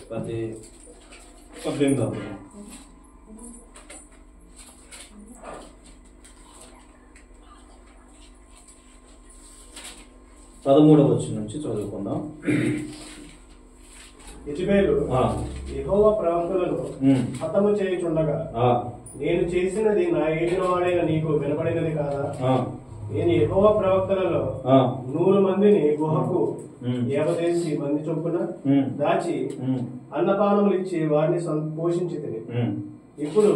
13వ వచనం నుంచి చదువుకుందాం. యెజబెలు యెహోవా ప్రవక్తలను హతము చేయుచుండగా నేను చేసినది నా ఏలిన వాడైన నీకు వినపడినది కాదా? నేను యెహోవా ప్రవక్తలలో 100 మందిని గుహకు ఏవదేసి మంది చొప్పున దాచి అన్నపానములు ఇచ్చి వారిని పోషించితిని. ఇప్పుడు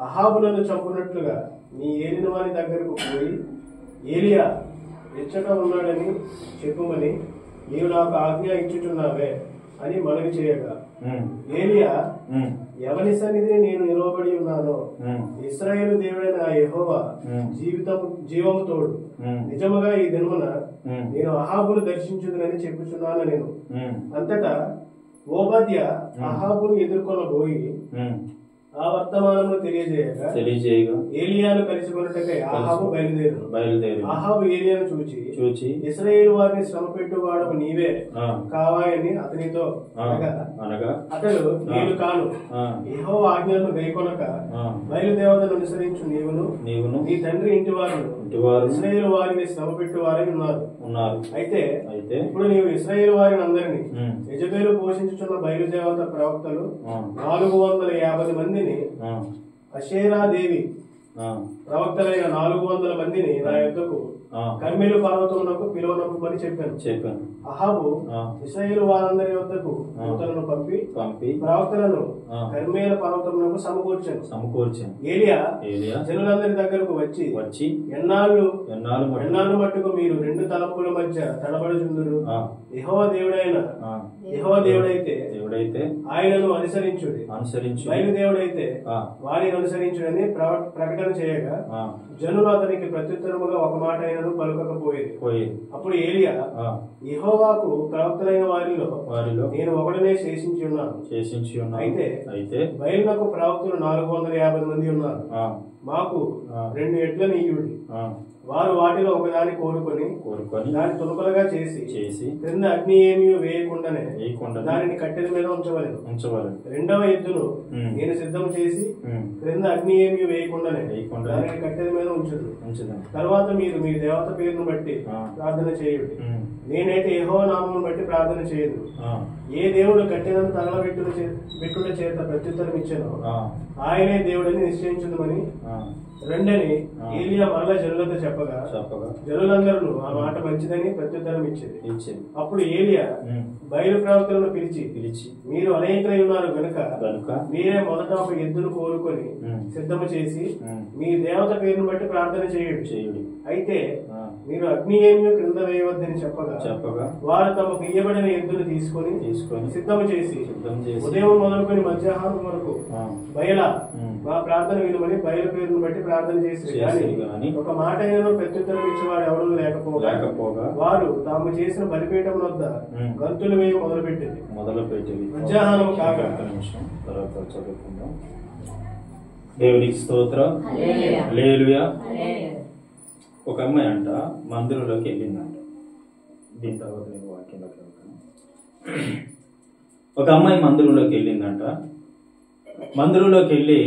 అహాబులను చంపునట్లుగా నీ ఏలిన వారి దగ్గరకు పోయి ఏలియా ఎచ్చట ఉన్నాడని చెప్పుమని నీవు నాకు ఆజ్ఞ ఇచ్చుచున్నావే అని మనవి చేయగా, ఏలియా ఎవరి సన్నిధిని నేను నిలవబడి ఉన్నానో ఇశ్రాయేలు దేవుడైన యెహోవా జీవము తోడు నిజముగా ఈ దినమున నేను అహాబును దర్శించుదునని చెప్పుచున్నాను నేను. అంతటా ఓబద్యా అహాబును ఎదుర్కొనబోయి ఆ వర్తమానమును తెలియజేయగా ఏలియాను కలిసికొనుటకై అహాబు బయలుదేరు. అహాబు ఏలియాను చూచి ఇశ్రాయేలు వారిని శ్రమ పెట్టువాడకు నీవే కావాలని అతనితో అనగా అతడు నేను కాను, యెహోవా ఆజ్ఞలను గైకొనక బయలుదేవతను అనుసరించు నీవును నీ తండ్రి ఇంటి వారు ఇశ్రాయేలు వారిని శ్రమ పెట్టువారని ఉన్నారు. అయితే ఇప్పుడు నీవు ఇశ్రాయేలు వారిని అందరినీ యెజబెలు పోషించుచున్న బయలుదేవత ప్రవక్తలు 450 మందిని అషేరాదేవి ప్రవక్తలైన 400 మందిని నా యొద్దకు కర్మెలు పర్వతమునకు పిలువనొప్పమని చెప్పాను. అహాబు ఇశ్రాయేలు వారందరి యొద్దకు దూతలను పంపి ప్రవక్తలను కర్మేల పర్వతమునకు సమకూర్చాను. ఏలియా జనులందరి దగ్గరకు వచ్చి ఎన్నాళ్ళు మట్టుకు మీరు 2 తలంపుల మధ్య తడబడుచుందురు? యెహోవా దేవుడైతే ఆయనను అనుసరించుడి, బయలుదేవుడైతే వారిని అనుసరించుడని ప్రకటన చేయగా జనులు అతనికి ప్రత్యుత్తరముగా ఒక మాట అయినను పలుకకపోయేది. అప్పుడు ఏలియా యెహోవాకు ప్రవక్తలైన వారిలో నేను ఒకడనే శేషించి ఉన్నాను. అయితే బయలునకు ప్రవక్తలు 450 మంది ఉన్నారు. మాకు 2 ఎడ్లను ఇయ్యుడి. వారు వాటిలో ఒకదాన్ని కోరుకొని దాన్ని తునకలుగా చేసి క్రింద అగ్ని ఏమీ వేయకుండానే దానిని కట్టెల మీద ఉంచవలెను. రెండవ ఎద్దును నేను సిద్ధం చేసి క్రింద అగ్ని ఏమీ వేయకుండానే దానిని కట్టెల మీద ఉంచుదు. తర్వాత మీరు మీ దేవత పేరును బట్టి ప్రార్థన చేయుడి. నేనైతే యెహోవా నామమును బట్టి ప్రార్థన చేయదు. ఏ దేవుడు కట్టెలను తగలబెట్టుట చేత ప్రత్యుత్తరం ఇచ్చానో ఆయనే దేవుడని నిశ్చయించుదమని రెండని ఏలియా మరలా జనులతో చెప్పగా జనులందరూ ఆ మాట మంచిదని ప్రత్యుత్తరం ఇచ్చింది. అప్పుడు ఏలియా బయలు ప్రవక్తలను పిలిచి మీరు అనేకులై ఉన్నారు గనుక మీరే మొదట ఒక ఎద్దును కోరుకొని సిద్ధము చేసి మీ దేవత పేరును బట్టి ప్రార్థన చేయుడి. అయితే మీరు అగ్ని ఏమీ క్రింద వేయవద్దని చెప్పగా వారు తమకు ఇయ్యబడిన ఎద్దును తీసుకొని సిద్ధము చేసి ఉదయం మొదలుకొని మధ్యాహ్నం వరకు బయలా మా ప్రార్థన విలువని బయలు పేరును బట్టి ప్రార్థన చేసి గాని ఒక మాట అయినా ప్రత్యుత్తరం ఇచ్చేవాడు ఎవరు లేకపోగా వారు తాము చేసిన బలిపీఠం వద్ద గంతులు వేయి మొదలుపెట్టింది. మధ్యాహ్నం కాగా చదువుకుందాం. దేవునికి స్తోత్రం. హల్లెలూయా. ఒక అమ్మాయి అంట మందిరంలోకి వెళ్ళిందంట. దీని తర్వాత నేను వాక్యంలోకి వెళ్తాను. ఒక అమ్మాయి మందిరంలోకి వెళ్ళిందంట. మందిరంలోకి వెళ్ళి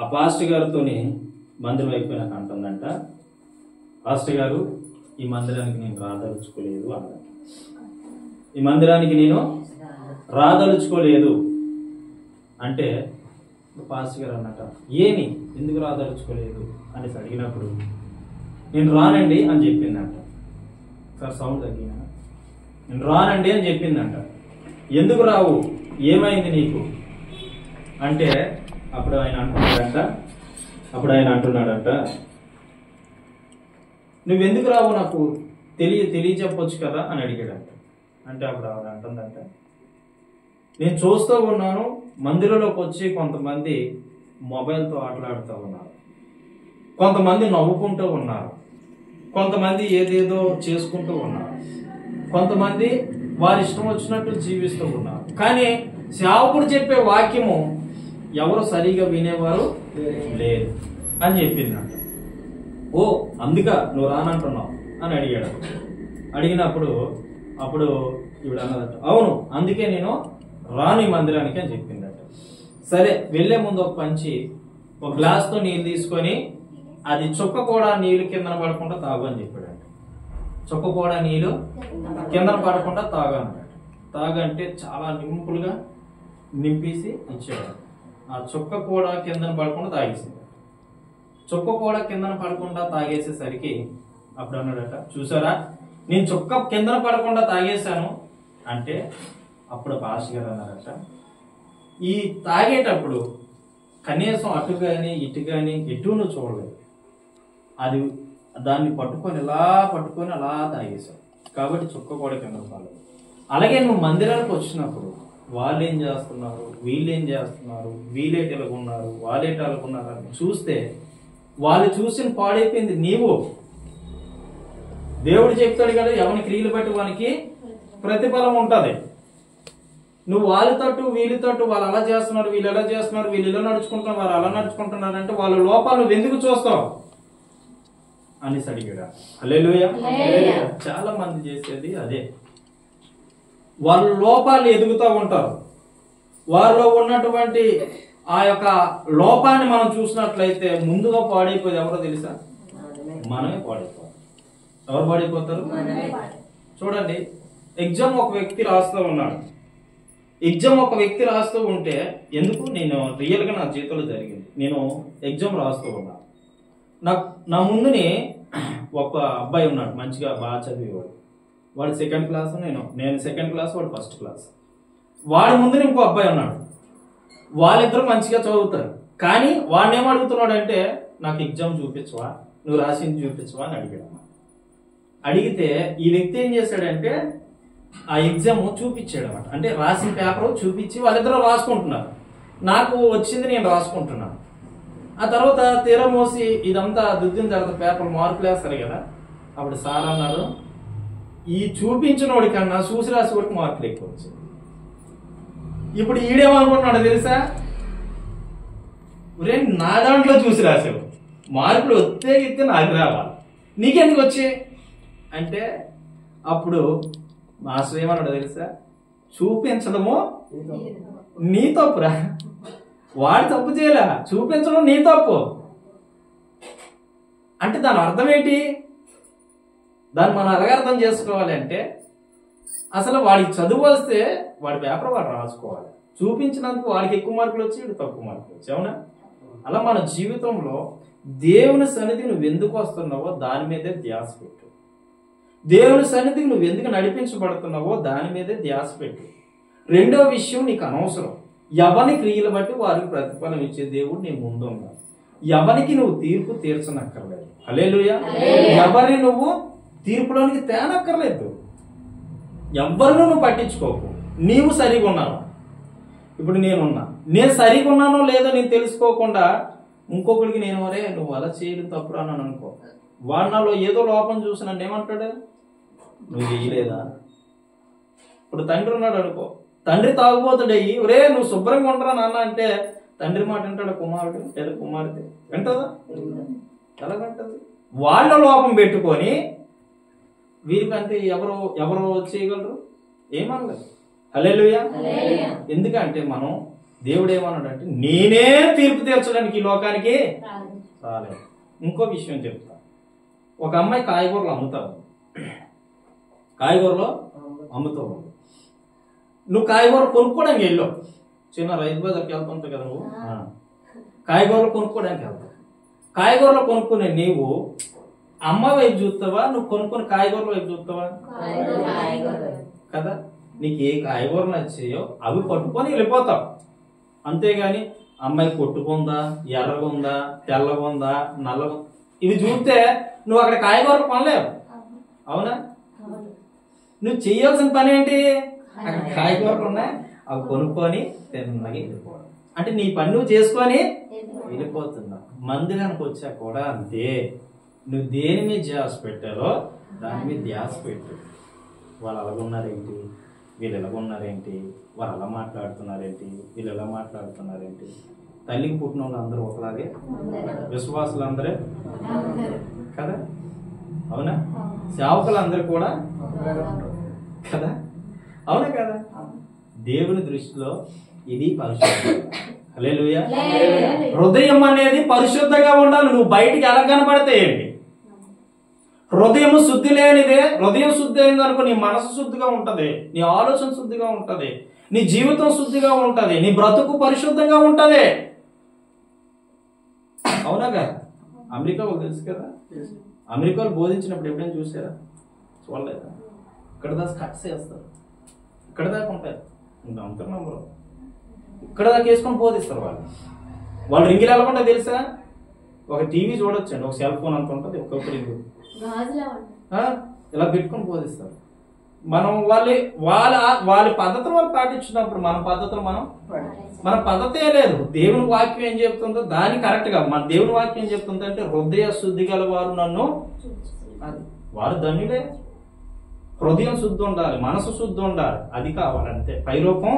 ఆ పాస్టర్ గారితోని మందిరం అయిపోయి నాకు అంటుందంట, పాస్టర్ గారు ఈ మందిరానికి నేను రాదలుచుకోలేదు అన్న. ఈ మందిరానికి నేను రాదలుచుకోలేదు అంటే పాస్టర్ గారు అన్నట, ఏమి ఎందుకు రాదలుచుకోలేదు అని అడిగినప్పుడు నేను రానండి అని చెప్పిందంట. సార్ సౌండ్ తగ్గినా, నేను రానండి అని చెప్పిందంట. ఎందుకు రావు, ఏమైంది నీకు అంటే అప్పుడు ఆయన అంటున్నాడంట నువ్వెందుకు రావు నాకు తెలియచెప్పొచ్చు కదా అని అడిగాడంట. అంటే అప్పుడు ఆవిడ అంటుందంట, నేను చూస్తూ ఉన్నాను మందిరంలోకి వచ్చి కొంతమంది మొబైల్తో ఆటలాడుతూ ఉన్నారు, కొంతమంది నవ్వుకుంటూ ఉన్నారు, కొంతమంది ఏదేదో చేసుకుంటూ ఉన్నారు, కొంతమంది వారి ఇష్టం వచ్చినట్టు జీవిస్తూ ఉన్నారు. కానీ సేవకుడు చెప్పే వాక్యము ఎవరు సరిగా వినేవారు లేదు అని చెప్పిందంట. ఓ అందుక నువ్వు రానంటున్నావు అని అడిగాడు. అడిగినప్పుడు అప్పుడు ఇవిడ అన్నదట, అవును అందుకే నేను రాని మందిరానికి అని చెప్పిందట. సరే వెళ్లే ముందు ఒక గ్లాస్తో నీళ్ళు తీసుకొని అది చుక్క కూడా నీళ్ళు కిందన పడకుండా తాగు అని చెప్పాడంట. చుక్క కూడా నీళ్ళు కిందన పడకుండా తాగన్నమాట. తాగంటే చాలా నింపులుగా నింపేసి ఇచ్చాడు. ఆ చుక్క కూడా కిందన పడకుండా తాగేసింది. చుక్క కూడా కిందన పడకుండా తాగేసేసరికి అప్పుడు అన్నాడట, చూసారా నేను చుక్క కిందన పడకుండా తాగేశాను అంటే అప్పుడు పాస్టర్ గారు అన్నారట, ఈ తాగేటప్పుడు కనీసం అటు కానీ ఇటు కానీ ఎటు నువ్వు చూడలేదు, అది దాన్ని పట్టుకొని అలా తాగేశావు కాబట్టి చుక్క కూడా కింద పడలేదు. అలాగే నువ్వు మందిరానికి వచ్చినప్పుడు వాళ్ళు ఏం చేస్తున్నారు, వీళ్ళు ఏం చేస్తున్నారు, వీళ్ళేటి ఎలాగున్నారు, వాళ్ళేటి ఎలాగున్నారు అని చూస్తే వాళ్ళు చూసిన పాడైపోయింది నీవు. దేవుడు చెప్తాడు కదా, ఎవరి క్రియలు బట్టి వానికి ప్రతిఫలం ఉంటది. నువ్వు వాళ్ళతోటి వీళ్ళతోటి వాళ్ళు అలా చేస్తున్నారు, వీళ్ళు ఎలా చేస్తున్నారు, వీళ్ళు ఇలా నడుచుకుంటున్నారు, వాళ్ళు అలా నడుచుకుంటున్నారు అంటే వాళ్ళ లోపాలు నువ్వు ఎందుకు చూస్తావు అనేసి అడిగాడు. హల్లెలూయా. చాలా మంది చేసేది అదే. వాళ్ళ లోపాలు ఎదుగుతూ ఉంటారు. వారిలో ఉన్నటువంటి ఆ యొక్క లోపాన్ని మనం చూసినట్లయితే ముందుగా పాడైపోయేది ఎవరో తెలుసా? మనమే పాడైపోతాం. ఎవరు పాడైపోతారు? చూడండి, ఎగ్జామ్ ఒక వ్యక్తి రాస్తూ ఉన్నాడు. ఎగ్జామ్ ఒక వ్యక్తి రాస్తూ ఉంటే, ఎందుకు నేను రియల్గా నా జీవితంలో జరిగింది, నేను ఎగ్జామ్ రాస్తూ ఉన్నాను. నా ముందుని ఒక అబ్బాయి ఉన్నాడు, మంచిగా బాగా చదివేవాడు. వాడు సెకండ్ క్లాస్, నేను సెకండ్ క్లాస్, వాడు ఫస్ట్ క్లాస్. వాడి ముందుని ఇంకో అబ్బాయి ఉన్నాడు. వాళ్ళిద్దరూ మంచిగా చదువుతారు. కానీ వాడిని ఏం అడుగుతున్నాడు అంటే, నాకు ఎగ్జామ్ చూపించవా, నువ్వు రాసింది చూపించవా అని అడిగాడు. అడిగితే ఈ వ్యక్తి ఏం చేశాడంటే ఆ ఎగ్జామ్ చూపించాడు అనమాట. అంటే రాసిన పేపర్ చూపించి వాళ్ళిద్దరూ రాసుకుంటున్నారు. నాకు వచ్చింది నేను రాసుకుంటున్నాను. ఆ తర్వాత తీరా మోసి ఇదంతా దుద్దిన తర్వాత పేపర్ మార్కులు వేస్తారు కదా, అప్పుడు సార్ అన్నారు, ఈ చూపించినోడి కన్నా చూసి రాసి వాడికి మార్కులు ఎక్కువ వచ్చింది. ఇప్పుడు ఈడేమనుకుంటున్నాడు తెలుసా, ఒరే నా దాంట్లో చూసి రాసావు, మార్కులు వస్తే నాకు రావాలి, నీకెందుకు వచ్చే అంటే అప్పుడు మాస్టర్ ఏమన్నాడు తెలుసా, చూపించడము నీ తప్పురా, వాడు తప్పు చేయలే, చూపించడం నీ తప్పు. అంటే దాని అర్థం ఏంటి? దాన్ని మనం అలాగే అర్థం చేసుకోవాలి అంటే, అసలు వాడికి చదువు వస్తే వాడి పేపర్ వాడు రాసుకోవాలి. చూపించినందుకు వాడికి ఎక్కువ మార్కులు వచ్చి వీడు తక్కువ మార్కులు వచ్చి, అవునా? అలా మన జీవితంలో దేవుని సన్నిధికి నువ్వు ఎందుకు వస్తున్నావో దాని మీదే ధ్యాస పెట్టు. దేవుని సన్నిధికి నువ్వు ఎందుకు నడిపించబడుతున్నావో దాని మీదే ధ్యాస పెట్టు. రెండో విషయం, నీకు అనవసరం ఎవరి క్రియలు బట్టి వారికి ప్రతిఫలం ఇచ్చే దేవుడు నీ ముందు ఉన్నాడు. ఎవరికి నువ్వు తీర్పు తీర్చనక్కర్లేదు. హల్లెలూయా. ఎవరిని నువ్వు తీర్పులోనికి తేనక్కర్లేదు. ఎవరిని నువ్వు పట్టించుకోకు. నీవు సరిగా ఉన్నావా? ఇప్పుడు నేను సరిగా ఉన్నానో లేదో నేను తెలుసుకోకుండా ఇంకొకరికి నేను ఒరే నువ్వు అలా చేయడం తప్పుడు అన్నాను అనుకో, వాడు నాలో ఏదో లోపం చూసి నన్ను ఏమంటాడు, నువ్వు చేయలేదా? ఇప్పుడు తండ్రి ఉన్నాడు అనుకో, తండ్రి తాగుబోతుడయ్యి ఒరే నువ్వు శుభ్రంగా ఉండరా నాన్న అంటే తండ్రి మాట వింటాడు కుమారుడు లేదా కుమార్తె? వింటదా? ఎలాగంటది? వాళ్ళ లోపం పెట్టుకొని వీరికంటే ఎవరు చేయగలరు? ఏమనలేదు. హల్లెలూయా. ఎందుకంటే మనం దేవుడు ఏమన్నాడంటే, నేనే తీర్పు తీర్చడానికి ఈ లోకానికి రాలేదు. ఇంకో విషయం చెప్తా. ఒక అమ్మాయి కాయగూరలు అమ్ముతావు, నువ్వు కాయగూరలు కొనుక్కోవడానికి వెళ్ళావు. చిన్న రైతు బజార్కి వెళ్తుంటావు కదా, నువ్వు కాయగూరలు కొనుక్కోవడానికి వెళ్తావు. కాయగూరలు కొనుక్కునే నీవు అమ్మ వైపు చూస్తావా, నువ్వు కొనుక్కుని కాయగూరల వైపు చూస్తావా? కదా, నీకు ఏ కాయగూరలు నచ్చాయో అవి పట్టుకొని వెళ్ళిపోతావు. అంతేగాని అమ్మాయి కొట్టుకుందా, ఎర్రగుందా, తెల్లగుందా, నల్లగా ఇవి చూస్తే నువ్వు అక్కడ కాయగూరలు కొనలేవు. అవునా? నువ్వు చేయాల్సిన పని ఏంటి? అక్కడ కాయగూరలు ఉన్నాయి, అవి కొనుక్కొని తిన్నగా వెళ్ళిపోవడం. అంటే నీ పని నువ్వు చేసుకొని వెళ్ళిపోతున్నావు. మందిరానికి వచ్చా కూడా అంతే. నువ్వు దేని మీద ధ్యాస పెట్టారో దాని మీద ధ్యాస పెట్టు. వాళ్ళు అలాగున్నారేంటి, వీళ్ళు ఎలాగున్నారేంటి, వాళ్ళు అలా మాట్లాడుతున్నారేంటి, వీళ్ళు ఎలా మాట్లాడుతున్నారేంటి? తల్లికి పుట్టిన వాళ్ళు అందరూ ఒకలాగే, విశ్వాసులు అందరే కదా, అవునా? సేవకులు అందరూ కూడా కదా, అవునా కదా? దేవుని దృష్టిలో ఇది పరిశుద్ధం. హల్లెలూయా. హృదయం అనేది పరిశుద్ధంగా ఉండాలి. నువ్వు బయటికి ఎలా కనపడితే ఏంటి? హృదయం శుద్ధి లేనిదే. హృదయం శుద్ధి అయింది అనుకో, నీ మనసు శుద్ధిగా ఉంటది, నీ ఆలోచన శుద్ధిగా ఉంటది, నీ జీవితం శుద్ధిగా ఉంటది, నీ బ్రతుకు పరిశుద్ధంగా ఉంటది. అవునా కదా? అమెరికా వాళ్ళు తెలుసు కదా, అమెరికాలో బోధించినప్పుడు ఎప్పుడైనా చూసారా? చూడలేదా? ఇక్కడ దాకా కట్స్ వేస్తారు, ఇక్కడ దాకా ఉంటాయి, అంత నంబరు ఇక్కడ దాకా వేసుకొని బోధిస్తారు. వాళ్ళు రింగిలు వెళ్ళకుండా తెలుసా? ఒక టీవీ చూడొచ్చండి, ఒక సెల్ ఫోన్ అంత ఉంటుంది, ఒక్కొక్క రింగు ఇలా పెట్టుకొని బోధిస్తారు. మనం వాళ్ళ పద్ధతులు వాళ్ళు పాటించినప్పుడు మన పద్ధతులు మన పద్ధతే లేదు. దేవుని వాక్యం ఏం చెప్తుందో దాని కరెక్ట్ గా మన దేవుని వాక్యం ఏం చెప్తుందో అంటే హృదయ శుద్ధి గల వారు నన్ను, వారు ధన్యులే. హృదయం శుద్ధి ఉండాలి, మనసు శుద్ధి ఉండాలి, అది కావాలంతే. పైరూపం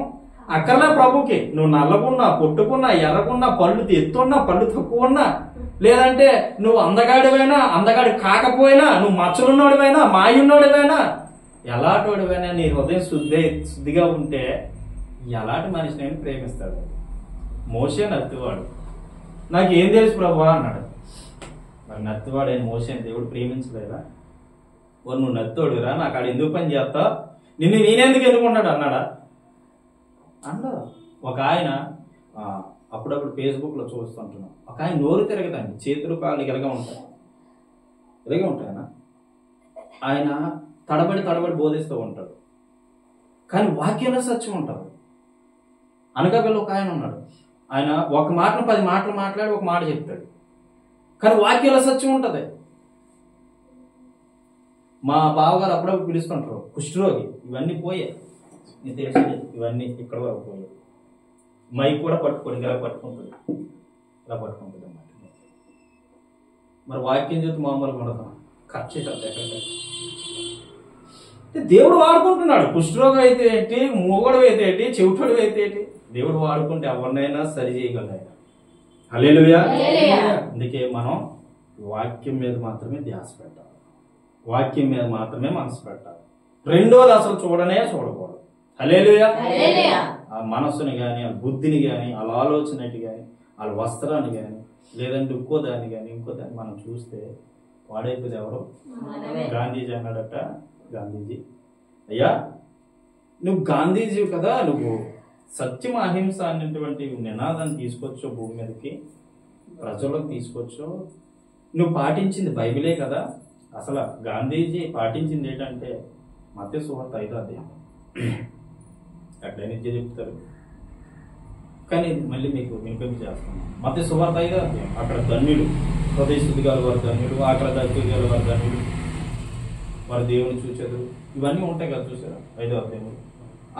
అక్కర్లే ప్రభుకి. నువ్వు నల్లగున్నా, పొట్టుకున్నా, ఎర్రకున్నా, పళ్ళు ఎత్తున్నా, పళ్ళు తక్కువ ఉన్నా, లేదంటే నువ్వు అందగాడివైనా, అందగాడి కాకపోయినా, నువ్వు మచ్చలున్నోడివైనా, మాయున్నోడివైనా, ఎలాంటివాడివైనా నీ హృదయం శుద్ధిగా ఉంటే ఎలాంటి మనిషిని ప్రేమిస్తాడు. మోషే నత్తివాడు, నాకు ఏం తెలుసు ప్రభు అన్నాడు. మరి నత్తివాడు అయిన మోషేని దేవుడు ప్రేమించలేదా? నువ్వు నత్తోడురా, నాకు ఆడు ఎందుకు పని చేస్తావు, నిన్ను నేనెందుకు ఎన్నుకుంటాడు అన్నాడా? అన్నాడు. ఒక ఆయన అప్పుడప్పుడు ఫేస్బుక్ లో చూస్తుంటున్నాం, ఒక ఆయన నోరు తిరగదండి, చేతులు కాళ్ళు ఇలాగే ఉంటాయన. ఆయన తడబడి బోధిస్తూ ఉంటాడు, కానీ వాక్యంలో సత్యం ఉంటాడు. అనకాపల్లి ఒక ఆయన ఉన్నాడు, ఆయన ఒక మాటను 10 మాటలు మాట్లాడి ఒక మాట చెప్తాడు, కానీ వాక్యంలో సత్యం ఉంటుంది. మా బావగారు అప్పుడప్పుడు పిలుస్తుంటారు, కుష్ఠరోగి, ఇవన్నీ పోయాయి, నీకు తెలిసి ఇవన్నీ ఇక్కడ వరకు పోయాయి. మైక్ కూడా పట్టుకోండి, ఇలా పట్టుకుంటుంది అన్నమాట. మరి వాక్యం చేతి మామూలుగా ఉండదు, ఖర్చు చేసేది ఎక్కడ. దేవుడు వాడుకుంటున్నాడు. కుష్ఠరోగం అయితే ఏంటి, మూగడు అయితే ఏంటి, చెవిటోడు అయితే ఏంటి, దేవుడు వాడుకుంటే ఎవరినైనా సరి చేయగలడు. హల్లెలూయా. అందుకే మనం వాక్యం మీద మాత్రమే ధ్యాస పెట్టాలి, వాక్యం మీద మాత్రమే మనసు పెట్టాలి. రెండోది అసలు చూడకూడదు. హల్లెలూయా. ఆ మనస్సుని కానీ, ఆ బుద్ధిని కానీ, వాళ్ళ ఆలోచనటి కానీ, వాళ్ళ వస్త్రాన్ని కానీ, లేదంటే ఇంకో దాన్ని కానీ ఇంకో దాన్ని మనం చూస్తే వాడైపోయింది ఎవరు? గాంధీజీ అన్నాడట. గాంధీజీ, అయ్యా నువ్వు గాంధీజీ కదా, నువ్వు సత్యం అహింస అనేటువంటి నినాదాన్ని తీసుకొచ్చు, భూమి మీదకి ప్రజల్లోకి తీసుకొచ్చు, నువ్వు పాటించింది బైబిలే కదా. అసలు గాంధీజీ పాటించింది ఏంటంటే మత్తయి సువార్త 5వ అధ్యాయం, అక్కడ నిత్య చెప్తారు, కానీ మళ్ళీ మీకు వినిపింపు చేస్తాను. మత్తయి సువార్త 5వ అధ్యాయం, అక్కడ ధన్యులు, హృదయ శుద్ధి గల వారు ధన్యులు, ఆకలి దప్పిక గల వారు ధన్యులు, వారు దేవుని చూచారు, ఇవన్నీ ఉంటాయి కదా, చూసారా 5వ అధ్యాయంలో.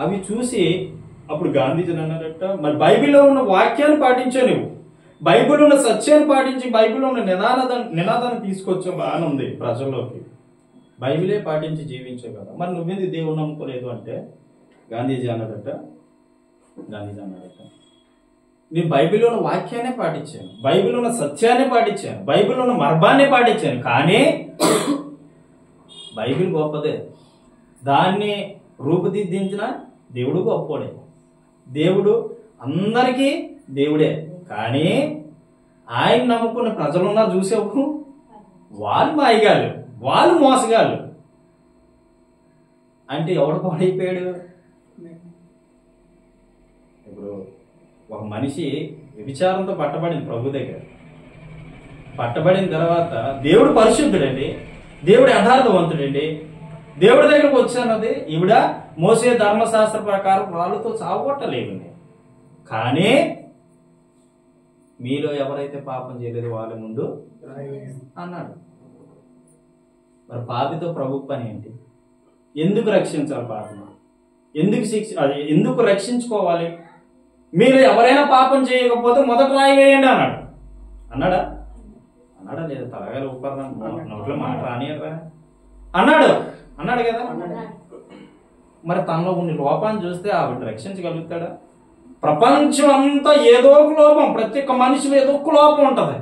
అవి చూసి అప్పుడు గాంధీజీ అన్నారట, మరి బైబిల్లో ఉన్న వాక్యాన్ని పాటించే, నువ్వు బైబిల్ ఉన్న సత్యాన్ని పాటించి, బైబిల్లో ఉన్న నినాదాన్ని తీసుకొచ్చే బాగానే ఉంది ప్రజల్లోకి, బైబిలే పాటించి జీవించే కదా, మరి నువ్వేంది దేవుని నమ్ముకోలేదు అంటే గాంధీజీ అన్నాడట, నేను బైబిల్లో ఉన్న వాక్యాన్ని పాటించాను, బైబిల్లో ఉన్న సత్యాన్ని పాటించాను, బైబిల్లో ఉన్న మర్మాన్ని పాటించాను, కానీ బైబిల్ గొప్పదే, దాన్ని రూపుదిద్దించిన దేవుడు గొప్పోడే. దేవుడు అందరికీ దేవుడే, కానీ ఆయన నమ్ముకున్న ప్రజలున్నారు చూసేప్పుడు వాళ్ళు మాయగాళ్ళు, వాళ్ళు మోసగాళ్ళు. అంటే ఎవడు పాడైపోయాడు? ఇప్పుడు ఒక మనిషి వ్యభిచారంతో పట్టబడింది ప్రభు దగ్గర, పట్టబడిన తర్వాత దేవుడు పరిశుద్ధుడండి, దేవుడు యథార్థవంతుడండి, దేవుడి దగ్గరకు వచ్చానది ఈవిడ మోసే ధర్మశాస్త్ర ప్రకారం రాళ్ళతో చావగొట్టలేదు, కానీ మీలో ఎవరైతే పాపం చేయలేదు వాళ్ళ ముందు అన్నాడు. మరి పాపితో ప్రభు పని ఏంటి? ఎందుకు రక్షించాలి పాపం? ఎందుకు రక్షించుకోవాలి? మీరు ఎవరైనా పాపం చేయకపోతే మొదట రాయి వేయండి అన్నాడా లేదా? తలగాలి ఊపర్ నోట్లో మాట రానియరా అన్నాడు కదా. మరి తనలో ఉన్న లోపాన్ని చూస్తే ఆవిడ రక్షించగలుగుతాడా? ప్రపంచం అంతా ఏదో ఒక లోపం, ప్రతి ఒక్క మనిషిలో ఏదో ఒక లోపం ఉంటది.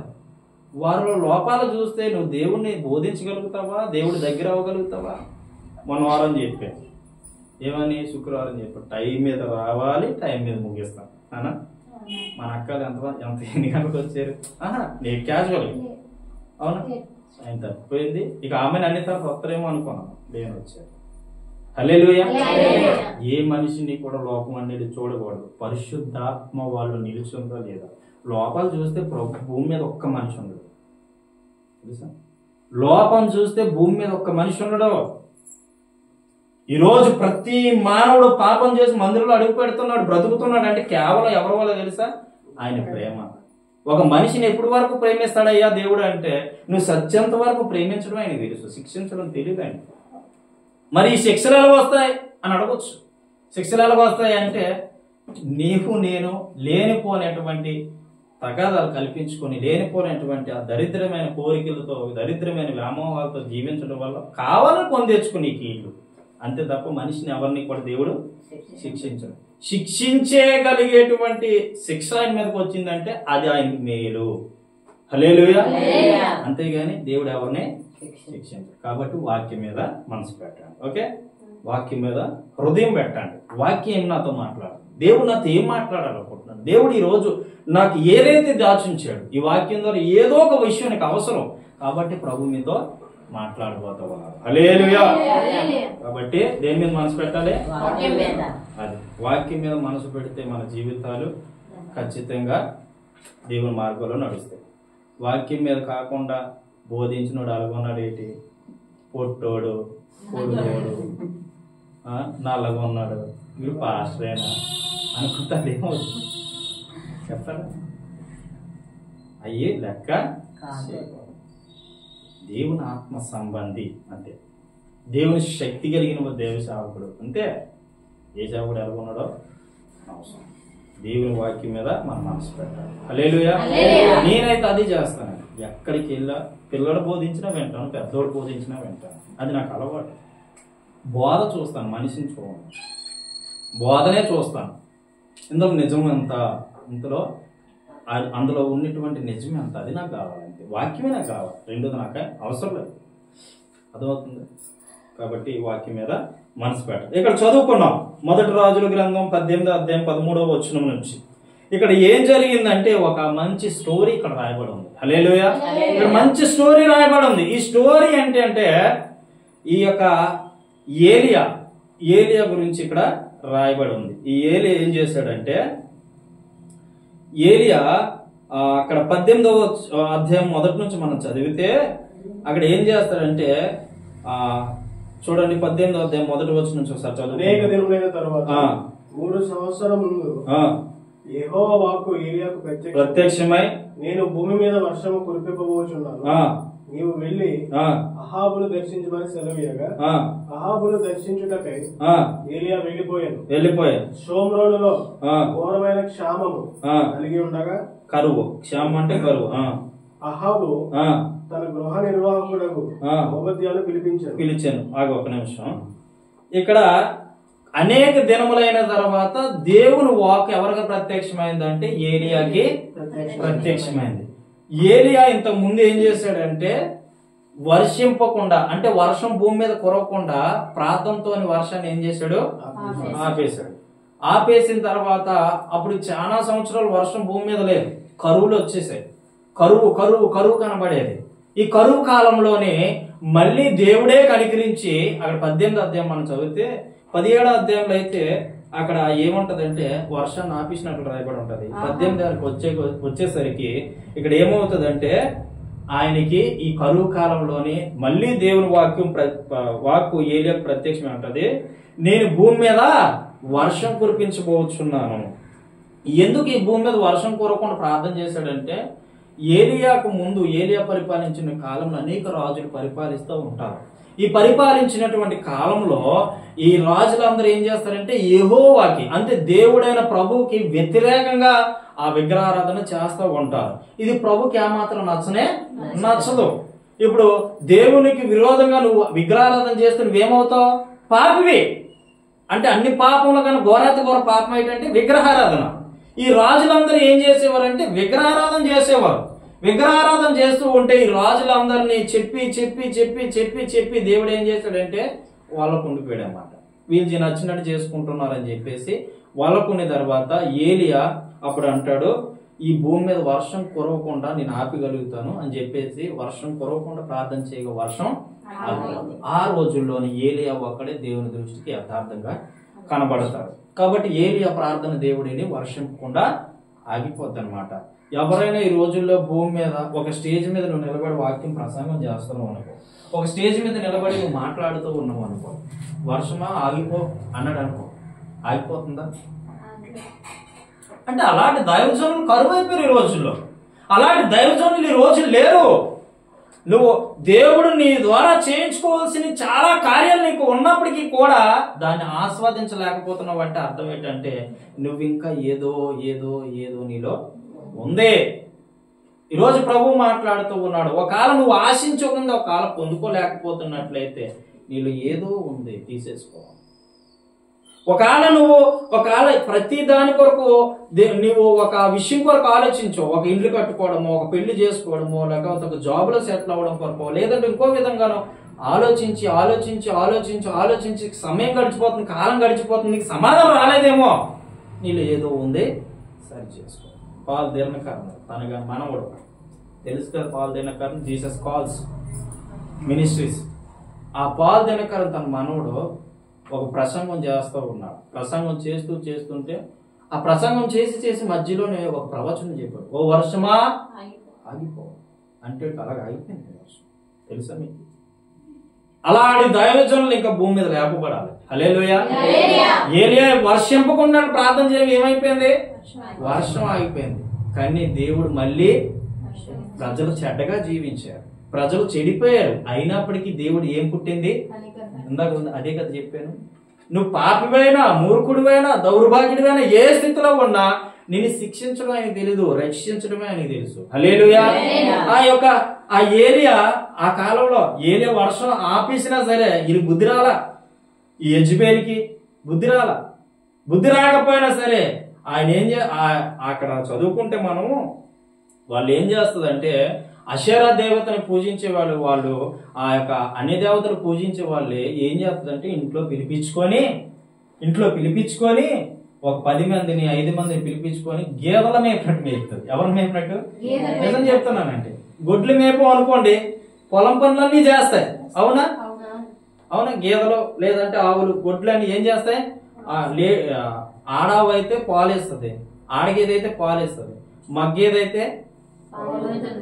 వారిలో లోపాలు చూస్తే నువ్వు దేవుణ్ణి బోధించగలుగుతావా? దేవుడి దగ్గర అవ్వగలుగుతావా? మన వారం చెప్పాను, ఏమని శుక్రవారం చెప్పాడు, టైం మీద రావాలి, టైం మీద ముగిస్తాం అనా. మన అక్కలు ఎంత ఎన్ని గంటలకు వచ్చారు? నేను క్యాజువల్, అవునా? ఆయన తప్పిపోయింది. ఇక ఆమెను అన్ని తర్వాత వస్తారేమో అనుకున్నాను, నేను వచ్చారు. హల్లెలూయా. ఏ మనిషిని కూడా లోపం అనేది చూడకూడదు. పరిశుద్ధాత్మ వాళ్ళు నిలిచిందో లేదా. లోపాలు చూస్తే భూమి మీద ఒక్క మనిషి ఉండడు తెలుసా. లోపం చూస్తే భూమి మీద ఒక్క మనిషి ఉండడు. ఈరోజు ప్రతి మానవుడు పాపం చేసి మందిరంలో అడుగు పెడుతున్నాడు, బ్రతుకుతున్నాడు అంటే కేవలం ఎవరి వల్ల తెలుసా? ఆయన ప్రేమ. ఒక మనిషిని ఎప్పటి వరకు ప్రేమిస్తాడయ్యా దేవుడు అంటే, నువ్వు సత్యంత వరకు ప్రేమించడం ఆయన తెలుసు, శిక్షించడం తెలియదు ఆయన. మరి ఈ శిక్షలు ఎలా వస్తాయి అని అడగచ్చు. శిక్షలు ఎలా వస్తాయి అంటే, నీవు నేను లేనిపోయినటువంటి తగాదాలు కల్పించుకొని, లేనిపోయినటువంటి ఆ దరిద్రమైన కోరికలతో, దరిద్రమైన వ్యామోహాలతో జీవించడం వల్ల కావాలని పొందేర్చుకుని కీళ్ళు అంతే తప్ప మనిషిని ఎవరిని కూడా దేవుడు శిక్షించడు. శిక్షించేయగలిగేటువంటి శిక్ష ఆయన మీదకి వచ్చిందంటే అది ఆయనకి మేలు. హల్లెలూయా. అంతేగాని దేవుడు ఎవరిని శిక్షించడు. కాబట్టి వాక్యం మీద మనసు పెట్టండి. ఓకే, వాక్యం మీద హృదయం పెట్టండి. వాక్యం నాతో మాట్లాడు. దేవుడు నాతో ఏం మాట్లాడాలనుకుంటున్నాడు? దేవుడు ఈ రోజు నాకు ఏదైతే దాచుంచాడు, ఈ వాక్యం ద్వారా ఏదో ఒక విషయం నీకు అవసరం కాబట్టి ప్రభు మీతో మాట్లాడబోతా ఉన్నారు. హల్లెలూయా. కాబట్టి దేని మీద మనసు పెట్టాలి? అది వాక్యం మీద మనసు పెడితే మన జీవితాలు ఖచ్చితంగా దేవుని మార్గంలో నడుస్తాయి. వాక్యం మీద కాకుండా బోధించినోడు అలాగొన్నాడు ఏంటి, పొట్టోడు పొడుగోడు నల్లగా ఉన్నాడు, వీడు పాస్టరేనా అనుకుంటాడేమో. చెప్తాడా? అయ్యి లెక్క దేవుని ఆత్మ సంబంధి అంతే. దేవుని శక్తి కలిగిన దేవ సేవకుడు అంతే. ఏ సేవకుడు ఎలా ఉన్నాడో అవసరం. దేవుని వాక్యం మీద మనం మనసు పెట్టాలి. హల్లెలూయా. నేనైతే అది చేస్తాను. ఎక్కడికి వెళ్ళా పిల్లలు బోధించినా వింటాను, పెద్దోడు బోధించినా వింటాను. అది నాకు అలవాటు. బోధ చూస్తాను, మనిషిని చూడను. బోధనే చూస్తాను. ఇందులో నిజం ఎంత, ఇందులో అందులో ఉన్నటువంటి నిజం ఎంత, అది నాకు కావాలి. అంతే, వాక్యమే నాకు కావాలి. రెండోది నాకు అవసరం లేదు. అర్థమవుతుంది? కాబట్టి వాక్యం మీద మనసు పెట్టాలి. ఇక్కడ చదువుకున్నాం మొదటి రాజుల గ్రంథం 18వ అధ్యాయం 13వ వచనం నుంచి. ఇక్కడ ఏం జరిగిందంటే ఒక మంచి స్టోరీ ఇక్కడ రాయబడి ఉంది. హల్లెలూయా. ఇక్కడ మంచి స్టోరీ రాయబడి ఉంది. ఈ స్టోరీ అంటే ఈ యొక్క ఏలియా గురించి ఇక్కడ రాయబడి ఉంది. ఈ ఏలియా ఏం చేశాడంటే, ఏలియా అక్కడ 18వ అధ్యాయం మొదటి నుంచి మనం చదివితే అక్కడ ఏం చేస్తాడంటే, చూడండి 18వ అధ్యాయం మొదటి వచనం నుంచి ఒకసారి చదువు. అనేక దినములైన తరువాత 3 సంవత్సరం ముందు యెహోవా వాక్కు ఏలియాకు ప్రత్యక్షమై, నేను భూమి మీద వర్షము కురిపింపబోచున్నాను, నీవు వెళ్ళి అహాబును దర్శించమని సెలవీయగా అహాబును దర్శించుటకై ఏలియా వెళ్ళిపోయాను. షోమ్రోనులో ఘోరమైన క్షామము కలిగి ఉండగా, కరువు, క్షామం అంటే కరువు. అహాబు తన గృహ నిర్వాహకుడకు ఓబద్యాను పిలిచాను. ఆగు ఒక నిమిషం. ఇక్కడ అనేక దినములైన తర్వాత దేవుని వాక్ ఎవరికి ప్రత్యక్షమైందంటే ఏలియాకి ప్రత్యక్షమైంది. ఏలియా ఇంతకు ముందు ఏం చేశాడంటే, వర్షింపకుండా అంటే వర్షం భూమి మీద కురవకుండా ప్రాంతంతో వర్షాన్ని ఏం చేశాడు? ఆపేశాడు. ఆపేసిన తర్వాత అప్పుడు చాలా సంవత్సరాలు వర్షం భూమి మీద లేదు, కరువులు వచ్చేసాయి. కరువు కనబడేది. ఈ కరువు కాలంలోనే మళ్ళీ దేవుడే కనికరించి అక్కడ 18వ అధ్యాయం మనం చదివితే 17వ అధ్యాయంలో అయితే అక్కడ ఏముంటదంటే వర్షాన్ని ఆపేసినట్లు రాయబడి ఉంటది. 18వ వచ్చేసరికి ఇక్కడ ఏమవుతుందంటే ఆయనకి ఈ కరువు కాలంలోనే మళ్ళీ దేవుని వాక్కు ఏలియాకు ప్రత్యక్షమే ఉంటది. నేను భూమి మీద వర్షం కురిపించబోచున్నాను. ఎందుకు ఈ భూమి మీద వర్షం కురవకుండా ప్రార్థన చేశాడంటే, ఏలియాకు ముందు ఏలియా పరిపాలించిన కాలంలో అనేక రాజులు పరిపాలిస్తూ ఉంటారు. ఈ పరిపాలించినటువంటి కాలంలో ఈ రాజులందరూ ఏం చేస్తారంటే యెహోవాకి అంటే దేవుడైన ప్రభువుకి వ్యతిరేకంగా ఆ విగ్రహారాధన చేస్తూ ఉంటారు. ఇది ప్రభుకి ఏమాత్రం నచ్చదు. ఇప్పుడు దేవునికి విరోధంగా నువ్వు విగ్రహారాధన చేస్తే నువ్వేమవుతావు? పాపివి. అంటే అన్ని పాపములు కానీ ఘోరాతి ఘోర పాపం ఏంటంటే విగ్రహారాధన. ఈ రాజులందరూ ఏం చేసేవారంటే విగ్రహారాధన చేసేవారు. విగ్రహారాధన చేస్తూ ఉంటే ఈ రాజులందరినీ చెప్పి చెప్పి చెప్పి చెప్పి చెప్పి దేవుడు ఏం చేశాడంటే వాళ్ళకు ఉండిపోయాడు అన్నమాట. వీళ్ళు నచ్చినట్టు చేసుకుంటున్నారని చెప్పేసి వాళ్ళకున్న తర్వాత ఏలియా అప్పుడు అంటాడు, ఈ భూమి మీద వర్షం కురవకుండా నేను ఆపగలుగుతాను అని చెప్పేసి వర్షం కురవకుండా ప్రార్థన చేయగా వర్షం ఆ రోజుల్లోని ఏలియా ఒక్కడే దేవుని దృష్టికి యథార్థంగా కనబడతాడు. కాబట్టి ఏలియా ప్రార్థన దేవుడిని వర్షింపకుండా ఆగిపోద్ది అనమాట. ఎవరైనా ఈ రోజుల్లో భూమి మీద ఒక స్టేజ్ మీద నువ్వు నిలబడి వాక్యం ప్రసంగం చేస్తున్నావు అనుకో, ఒక స్టేజ్ మీద నిలబడి నువ్వు మాట్లాడుతూ ఉన్నావు అనుకో, వర్షమా ఆగిపో అన్నాడు అనుకో, ఆగిపోతుందా? అంటే అలాంటి దైవజనులు కరువైపోయారు ఈ రోజుల్లో. అలాంటి దైవజనులు ఈ రోజులు లేరు. నువ్వు దేవుడు నీ ద్వారా చేయించుకోవాల్సిన చాలా కార్యాలు నీకు ఉన్నప్పటికీ కూడా దాన్ని ఆస్వాదించలేకపోతున్నావు అంటే అర్థం ఏంటంటే నువ్వు ఇంకా ఏదో ఏదో ఏదో నీలో ఉందే. ఈరోజు ప్రభు మాట్లాడుతూ ఉన్నాడు, ఒకవేళ నువ్వు ఆశించకుండా ఒకవేళ పొందుకోలేకపోతున్నట్లయితే నీలో ఏదో ఉంది, తీసేసుకో. ఒకవేళ ప్రతి దాని కొరకు నువ్వు ఒక విషయం కొరకు ఆలోచించు, ఒక ఇల్లు కట్టుకోవడమో, ఒక పెళ్లి చేసుకోవడమో, లేకపోతే ఒక జాబ్లో సెటిల్ అవ్వడం కొరకు, లేదంటే ఇంకో విధంగానో ఆలోచించి ఆలోచించి ఆలోచించి ఆలోచించి సమయం గడిచిపోతుంది, కాలం గడిచిపోతుంది, నీకు సమాధానం రాలేదేమో, నీలో ఏదో ఉంది, సరి చేసుకో. పాల్ దినకరణ తనగా మనవడు తెలుసు కదా, పాల్ దినకరణ జీసస్ కాల్స్ మినిస్ట్రీస్. ఆ పాల్ దినకరణ తన మనవడు ఒక ప్రసంగం చేస్తూ ఉన్నాడు. ప్రసంగం చేస్తుంటే ఆ ప్రసంగం చేసి మధ్యలోనే ఒక ప్రవచనం చెప్పాడు, ఓ వర్షమా ఆగిపో అంటే అలాగే ఆగిపోయింది వర్షం. తెలుసా మీకు? అలాంటి దైవజనులు ఇంకా భూమి మీద లేపబడాలి. హల్లెలూయా. ఏలియా వర్షింపకుండా ప్రార్థన చేయడం ఏమైపోయింది? వర్షం ఆగిపోయింది. కానీ దేవుడు మళ్ళీ ప్రజలు చెడ్డగా జీవించారు, ప్రజలు చెడిపోయారు. అయినప్పటికీ దేవుడు ఏం పుట్టింది? ఇందాక అదే కదా చెప్పాను, నువ్వు పాపివైనా, మూర్ఖుడివైనా, దౌర్భాగ్యుడివైనా, ఏ స్థితిలో ఉన్నా నిన్ను శిక్షించడం ఆయనకు తెలీదు, రక్షించడమే ఆయనకు తెలుసు. హల్లెలూయా. ఆ ఏలియా ఆ కాలంలో ఏలియా వర్షం ఆపేసినా సరే ఇది బుద్ధి రాలా, ఈ యెజబెలికి బుద్ధి రాలా. బుద్ధి రాకపోయినా సరే ఆయన అక్కడ చదువుకుంటే మనము వాళ్ళు ఏం చేస్తుందంటే అషేరా దేవతను పూజించే వాళ్ళు ఆ యొక్క అన్య దేవతలు పూజించే వాళ్ళే ఏం చేస్తుందంటే ఇంట్లో పిలిపించుకొని ఒక 10 మందిని 5 మందిని పిలిపించుకొని గేదెల మేపినట్టు మేపుతుంది. ఎవరు మేపినట్టు? నిజం చెప్తున్నానంటే గొడ్లు మేపు అనుకోండి, పొలం పనులన్నీ చేస్తాయి. అవునా? గేదెలు లేదంటే ఆవులు, గొడ్లన్నీ ఏం చేస్తాయి? ఆడావు అయితే పాలేస్తుంది, ఆడగేదైతే పాలేస్తుంది, మగ్గేదైతే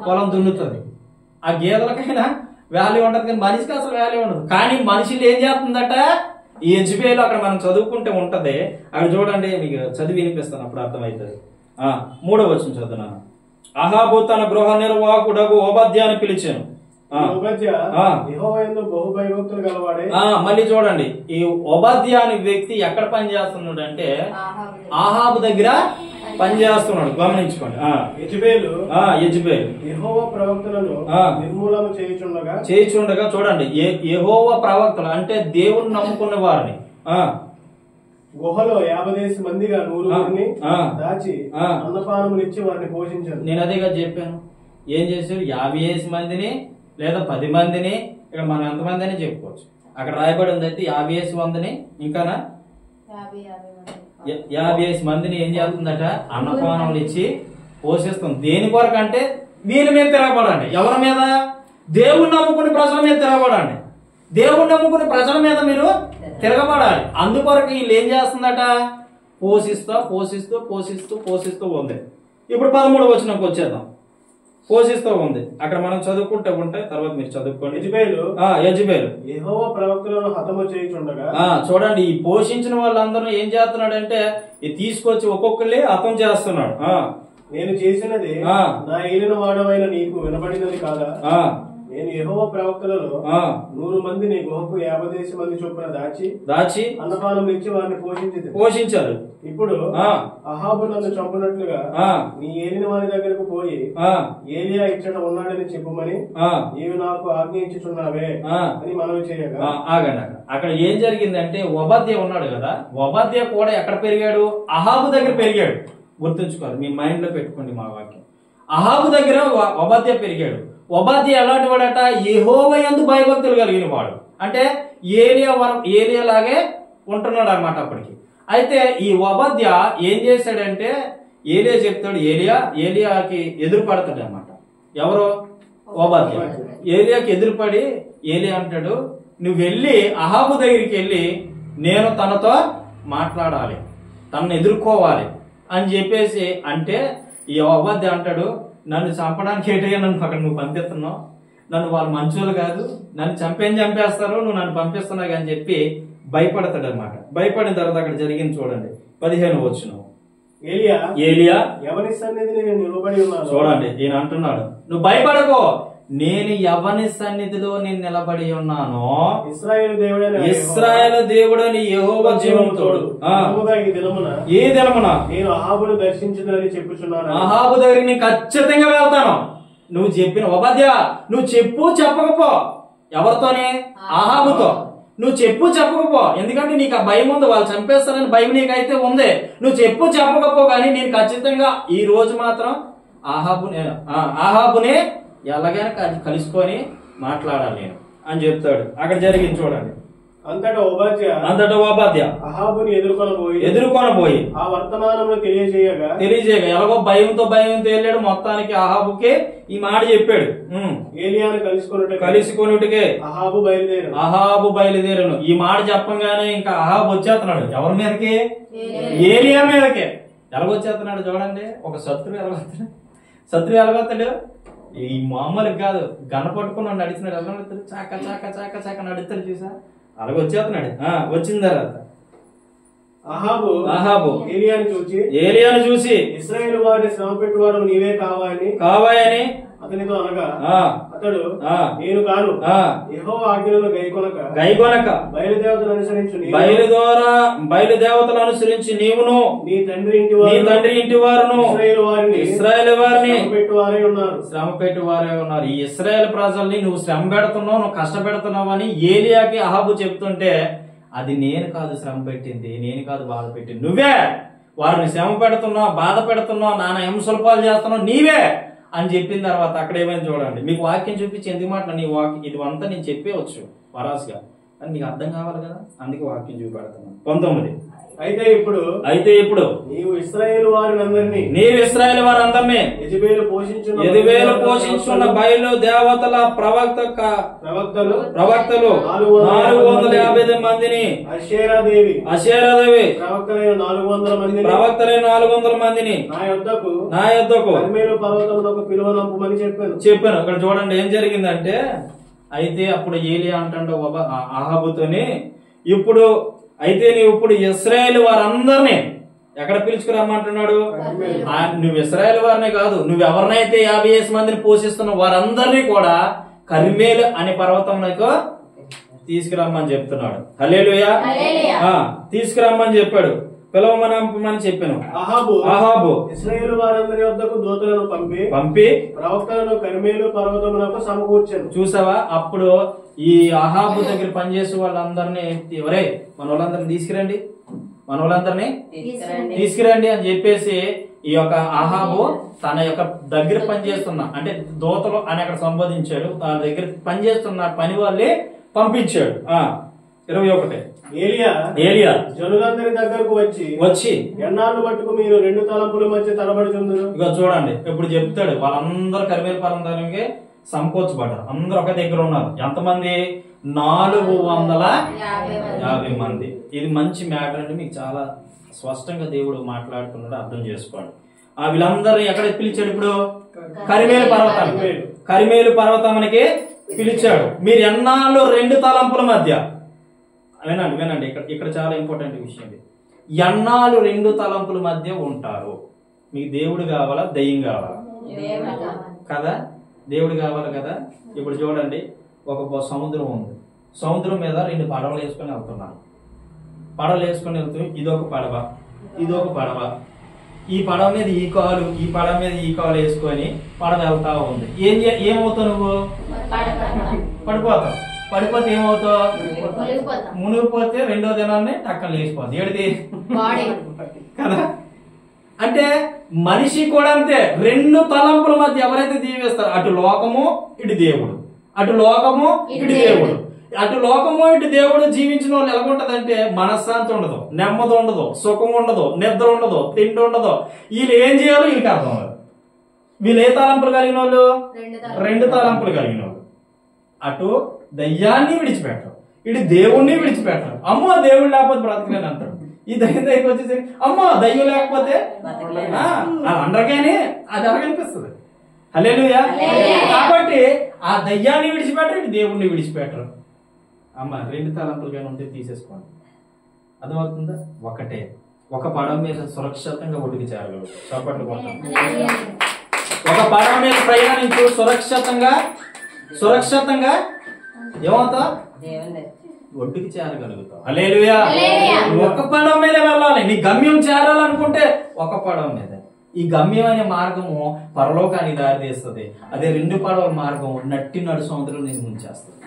పొలం దున్నుతుంది. ఆ గేదెలకైనా వాల్యూ ఉండదు కానీ మనిషికి అసలు వాల్యూ ఉండదు. కానీ మనుషులు ఏం చేస్తుందట? ఈ యెజబెలు అక్కడ మనం చదువుకుంటే ఉంటది, అక్కడ చూడండి, మీకు చదివి వినిపిస్తాను, అప్పుడు అర్థమవుతుంది. 3వ వచనం చదువుతున్నాను. అహాబు తన గృహ నిర్వాహకుడగు ఓబద్యాను పిలిచాను. మళ్ళీ చూడండి, ఈ ఓబద్యా అనే వ్యక్తి ఎక్కడ పని చేస్తున్నాడు అంటే ఆహాబు దగ్గర పని చేస్తున్నాడు. గమనించుకోండి. యెజబెలు యెహోవా ప్రవక్తలను నిర్మూలన చేయుచుండగా చూడండి, యెహోవా ప్రవక్తలు అంటే దేవుని నమ్ముకున్న వారిని గుహలో 50 మందిగా 100 దాచి అన్నపానములు ఇచ్చి వారిని పోషించారు. నేను అదేగా చెప్పాను. ఏం చేశారు? 50 మందిని లేదా 10 మందిని, ఇక్కడ మనం ఎంతమంది అని చెప్పుకోవచ్చు. అక్కడ రాయబడి ఉంది అయితే 50 మందిని, ఇంకానా 50 మందిని ఏం చేస్తుందట? అన్నపానములు ఇచ్చి పోషిస్తుంది. దేని కొరకు అంటే వీళ్ళ మీద తిరగబడండి. ఎవరి మీద? దేవుణ్ణి నమ్ముకుని ప్రజల మీద తిరగబడండి. దేవుణ్ణి నమ్ముకుని ప్రజల మీద మీరు తిరగబడాలి. అందుకొరకు వీళ్ళు ఏం చేస్తుందట? పోషిస్తూ ఉంది. ఇప్పుడు 13వ వచనంకి వచ్చేద్దాం. పోషిస్తూ ఉంది. అక్కడ మనం చదువుకుంటే ఉంటే తర్వాత మీరు చదువుకోండి. యెజబెలు యెహోవా ప్రవక్తలను హతము చేయుచుండగా చూడండి, ఈ పోషించిన వాళ్ళందరూ ఏం చేస్తున్నాడంటే తీసుకొచ్చి ఒక్కొక్కరిని హతం చేస్తున్నాడు. నేను చేసినది నా ఏలిన వాడవైన నీకు వినబడినది కాదా? నేను యెహోవా ప్రవక్తలలో 100 మందిని గుహకు 50 మంది చొప్పున దాచి అన్నపానం ఇచ్చి వారిని పోషించారు. ఇప్పుడు అహాబు నన్ను చంపునట్లుగా నీ ఏలిన వారి దగ్గరకు పోయి ఏలియా ఇచ్చట ఉన్నాడని చెప్పుమని నీవు నాకు ఆజ్ఞయించుచున్నావే అని మనవి చేయగా. అక్కడ ఏం జరిగిందంటే ఓబద్యా ఉన్నాడు కదా, ఓబద్యా కూడా ఎక్కడ పెరిగాడు? అహాబు దగ్గర పెరిగాడు. గుర్తుంచుకోవాలి, మీ మైండ్ లో పెట్టుకోండి మా వాక్యం. అహాబు దగ్గర ఓబద్యా పెరిగాడు. ఓబద్యా ఎలాంటి వాడట? యెహోవా యందు భయభక్తులు కలిగిన వాడు. అంటే ఏలియా లాగే ఉంటున్నాడు అనమాట అప్పటికి. అయితే ఈ ఒబద్య ఏం చేశాడంటే ఏలియా చెప్తాడు, ఏలియాకి ఎదురు పడతాడు అనమాట. ఎవరు? ఒబద్య. ఏలియాకి ఎదురుపడి ఏలియా అంటాడు, నువ్వు వెళ్ళి అహాబు దగ్గరికి వెళ్ళి నేను తనతో మాట్లాడాలి, తనను ఎదుర్కోవాలి అని చెప్పేసి అంటే ఈ ఒబద్య అంటాడు, నన్ను చంపడానికి ఏంటయ్యా నన్ను అక్కడ నువ్వు పంపిస్తున్నావు, నన్ను వాళ్ళు మంచోళ్ళు కాదు, నన్ను చంపేస్తారు, నువ్వు నన్ను పంపిస్తున్నావు అని చెప్పి భయపడతాడు అనమాట. భయపడిన తర్వాత అక్కడ జరిగింది చూడండి 15వ వచనం. ఏలియా ఎవరి సన్నిధిని నేను నిలబడి ఉన్నాను. చూడండి ఈయన అంటున్నాడు, నువ్వు భయపడకో, నేను ఎవరి సన్నిధిలో నేను నిలబడి ఉన్నాను, ఇశ్రాయేలు దేవుడని యెహోవా జీవంతోడు ఈ దినమున నేను అహాబును దర్శించుదని చెప్పుచున్నాను. అహాబు దగ్గరికి నేను ఖచ్చితంగా వెళ్తాను. నువ్వు చెప్పిన ఒబద్య నువ్వు చెప్పకపో. ఎవరితోనే? అహాబుతో. నువ్వు చెప్పకపో, ఎందుకంటే నీకు ఆ భయం ఉంది, వాళ్ళు చంపేస్తారని భయం నీకైతే ఉంది. నువ్వు చెప్పకపో కానీ నేను ఖచ్చితంగా ఈ రోజు మాత్రం అహాబునే ఎలాగైనా కలుసుకొని మాట్లాడాలి నేను అని చెప్తాడు. అక్కడ జరిగింది చూడండి. అంతటా ఒబద్య అహాబుని ఎదుర్కొనబోయి ఆ వర్తమానమును తెలియజేయగా ఎలాగో భయంతో వెళ్ళాడు. మొత్తానికి అహాబుకి ఈ మాట చెప్పాడు. ఏలియాను కలుసుకొనుటకే అహాబు బయలుదేరను. ఈ మాట చెప్పంగానే ఇంకా అహాబు వచ్చేస్తున్నాడు. ఎవరి మీదకి? ఏలియా మీదకి. ఎలాగొచ్చేస్తున్నాడు చూడండి. ఒక శత్రువు ఎలాగొస్తాడు? ఈ మామూలుగా కాదు, గన పట్టుకున్నాడు, నడిచినాడు. ఎలా నడుస్తాడు? చాక చాక చాక చాక నడుస్తాడు. చూసా? అలాగ వచ్చేస్తున్నాడు. వచ్చిన తర్వాత అహాబు ఏలియాను చూసి ఇశ్రాయేలు వారిని శ్రమ పెట్టువాడు నీవే కావాయని అతనితో అనగా అతడు నేను కాను, యెహోవా ఆజ్ఞలను గైకొనక బయలుదేవతలు అనుసరించి నీవును నీ తండ్రి ఇంటి వారును ఇశ్రాయేలు వారిని శ్రమ పెట్టువారే ఉన్నారు. ఈ ఇశ్రాయేల్ ప్రజల్ని నువ్వు శ్రమ పెడుతున్నావు, నువ్వు కష్టపెడుతున్నావు అని ఏలియాకి అహాబు చెప్తుంటే, అది నేను కాదు శ్రమ పెట్టింది, నేను కాదు బాధ పెట్టింది, నువ్వే వారిని శ్రమ పెడుతున్నావు, బాధ పెడుతున్నావు, నానా హింసల్పాలు చేస్తున్నావు, నీవే అని చెప్పిన తర్వాత అక్కడ ఏమైంది చూడండి. మీకు వాక్యం చూపించి ఎందుకు మాట నీ వాక్యం ఇది అంతా నేను చెప్పేవచ్చు వరాసుగా, అని నీకు అర్థం కావాలి కదా, అందుకే వాక్యం చూపెడుతున్నాను. 19. అయితే ఇప్పుడు నీవు ఇశ్రాయేలు వారందరినీ యెజబెలు పోషించున్న బయలు దేవతల ప్రవక్తలు 450 మందిని, అషేరాదేవి ప్రవక్తలైన 400 మందిని నా యొద్దకు పర్వతమునకు చెప్పాను. ఇక్కడ చూడండి ఏం జరిగిందంటే, అయితే అప్పుడు ఏలియా అంటాడు అహాబుతోని, నీవు ఇప్పుడు ఇశ్రాయేలు వారందరినీ ఎక్కడ పిలుచుకురమ్మంటున్నాడు? నువ్వు ఇశ్రాయేలు వారినే కాదు, నువ్వు ఎవరినైతే 50 మందిని పోషిస్తున్నావు వారందరినీ కూడా కర్మేలు అనే పర్వతంలో తీసుకురమ్మని చెప్తున్నాడు. హల్లెలూయా. తీసుకురమ్మని చెప్పాడు, పిలవమని చెప్పాను. అహాబు ఇశ్రాయేలు వారందరి వద్దకు దూతలను పంపి ప్రవక్తలను కర్మేలు పర్వతమునకు సమకూర్చాను. చూసావా? అప్పుడు ఈ అహాబు దగ్గర పనిచేసే వాళ్ళందరినీ మన వాళ్ళందరినీ తీసుకురండి అని చెప్పేసి ఈ యొక్క అహాబు తన యొక్క దగ్గర పనిచేస్తున్న, అంటే దూతలు అని అక్కడ సంబోధించాడు, తన దగ్గర పనిచేస్తున్న పని వాళ్ళే పంపించాడు. 21. ఏలియా జనులందరి దగ్గరకు వచ్చి ఎన్నాళ్ళు మట్టుకు మీరు 2 తలంపుల మధ్య తలబడుచుందురు. ఇక చూడండి ఇప్పుడు చెప్తాడు, వాళ్ళందరూ కర్మేలు పర్వతానికి సంకోచపడ్డారు, అందరూ ఒక దగ్గర ఉన్నారు. ఎంతమంది? 450 మంది. ఇది మంచి మ్యాటర్ అంటే మీకు చాలా స్పష్టంగా దేవుడు మాట్లాడుతున్నాడు, అర్థం చేసుకోండి. వీళ్ళందరూ ఎక్కడ పిలిచాడు? ఇప్పుడు కరిమేలు పర్వతానికి పిలిచాడు. మీరు ఎన్నాళ్ళు 2 తలంపుల మధ్య, వినండి ఇక్కడ చాలా ఇంపార్టెంట్ విషయం. ఎన్నాళ్ళు 2 తలంపుల మధ్య ఉంటారు? మీకు దేవుడు కావాలా, దయ్యం కావాలా? కదా, దేవుడు కావాలి కదా. ఇప్పుడు చూడండి, ఒక సముద్రం ఉంది, సముద్రం మీద 2 పడవలు వేసుకొని వెళ్తున్నారు. ఇదొక పడవ, ఈ పడవ మీద ఈ కాలు, ఈ పడవ మీద ఈ కాలు వేసుకొని పడవ వెళ్తా ఉంది. ఏమవుతావు నువ్వు? పడిపోతే ఏమవుతావు? మునిగిపోతే 2వ దినాన్ని టక్కన లేచిపోతుంది. ఏడిది కదా. అంటే మనిషి కూడా అంతే, 2 తలంపుల మధ్య ఎవరైతే జీవిస్తారో, అటు లోకము ఇటు దేవుడు, అటు లోకము ఇటు దేవుడు జీవించిన వాళ్ళు ఎలాగుంటదంటే మనశ్శాంతి ఉండదు, నెమ్మది ఉండదు, సుఖం ఉండదు, నిద్ర ఉండదు, తిండి ఉండదు. వీళ్ళు ఏం చేయాలో వీళ్ళకి అర్థం కాదు. వీళ్ళు ఏ తలంపులు కలిగిన వాళ్ళు? రెండు తలంపులు కలిగిన వాళ్ళు. అటు దయ్యాన్ని విడిచిపెట్టరు, ఇటు దేవుణ్ణి విడిచిపెట్టరు. అమ్మో దేవుడు లేకపోతే బ్రతకలేని అంటారు. ఈ దయ్యం దగ్గరికి వచ్చేసి అమ్మో దయ్యం లేకపోతే అంటారు, కానీ అది అలాగనిపిస్తుంది. హల్లెలూయా. కాబట్టి ఆ దయ్యాన్ని విడిచిపెట్టరు, ఇటు దేవుణ్ణి విడిచిపెట్టరు. అమ్మ రెండు తలంపులు కానీ ఉంటే తీసేసుకోండి. అర్థమవుతుందా? ఒకటే, ఒక పడవ మీద సురక్షితంగా ఒడ్డుకి చేరగలరు. చప్పట్లు కొట్టాలి. ఒక పడవ మీద ప్రయాణించు సురక్షితంగా ఏమవుతా? ఒడ్డుకి చేరగలుగుతావు. హల్లెలూయా. ఒక పడవ మీద వెళ్ళాలి. నీ గమ్యం చేరాలనుకుంటే ఒక పడవ మీద. ఈ గమ్యం అనే మార్గము పరలోకానికి దారి తీస్తుంది. అదే రెండు పడవల మార్గం నట్టి నడు సముద్రం నేను ముంచేస్తుంది.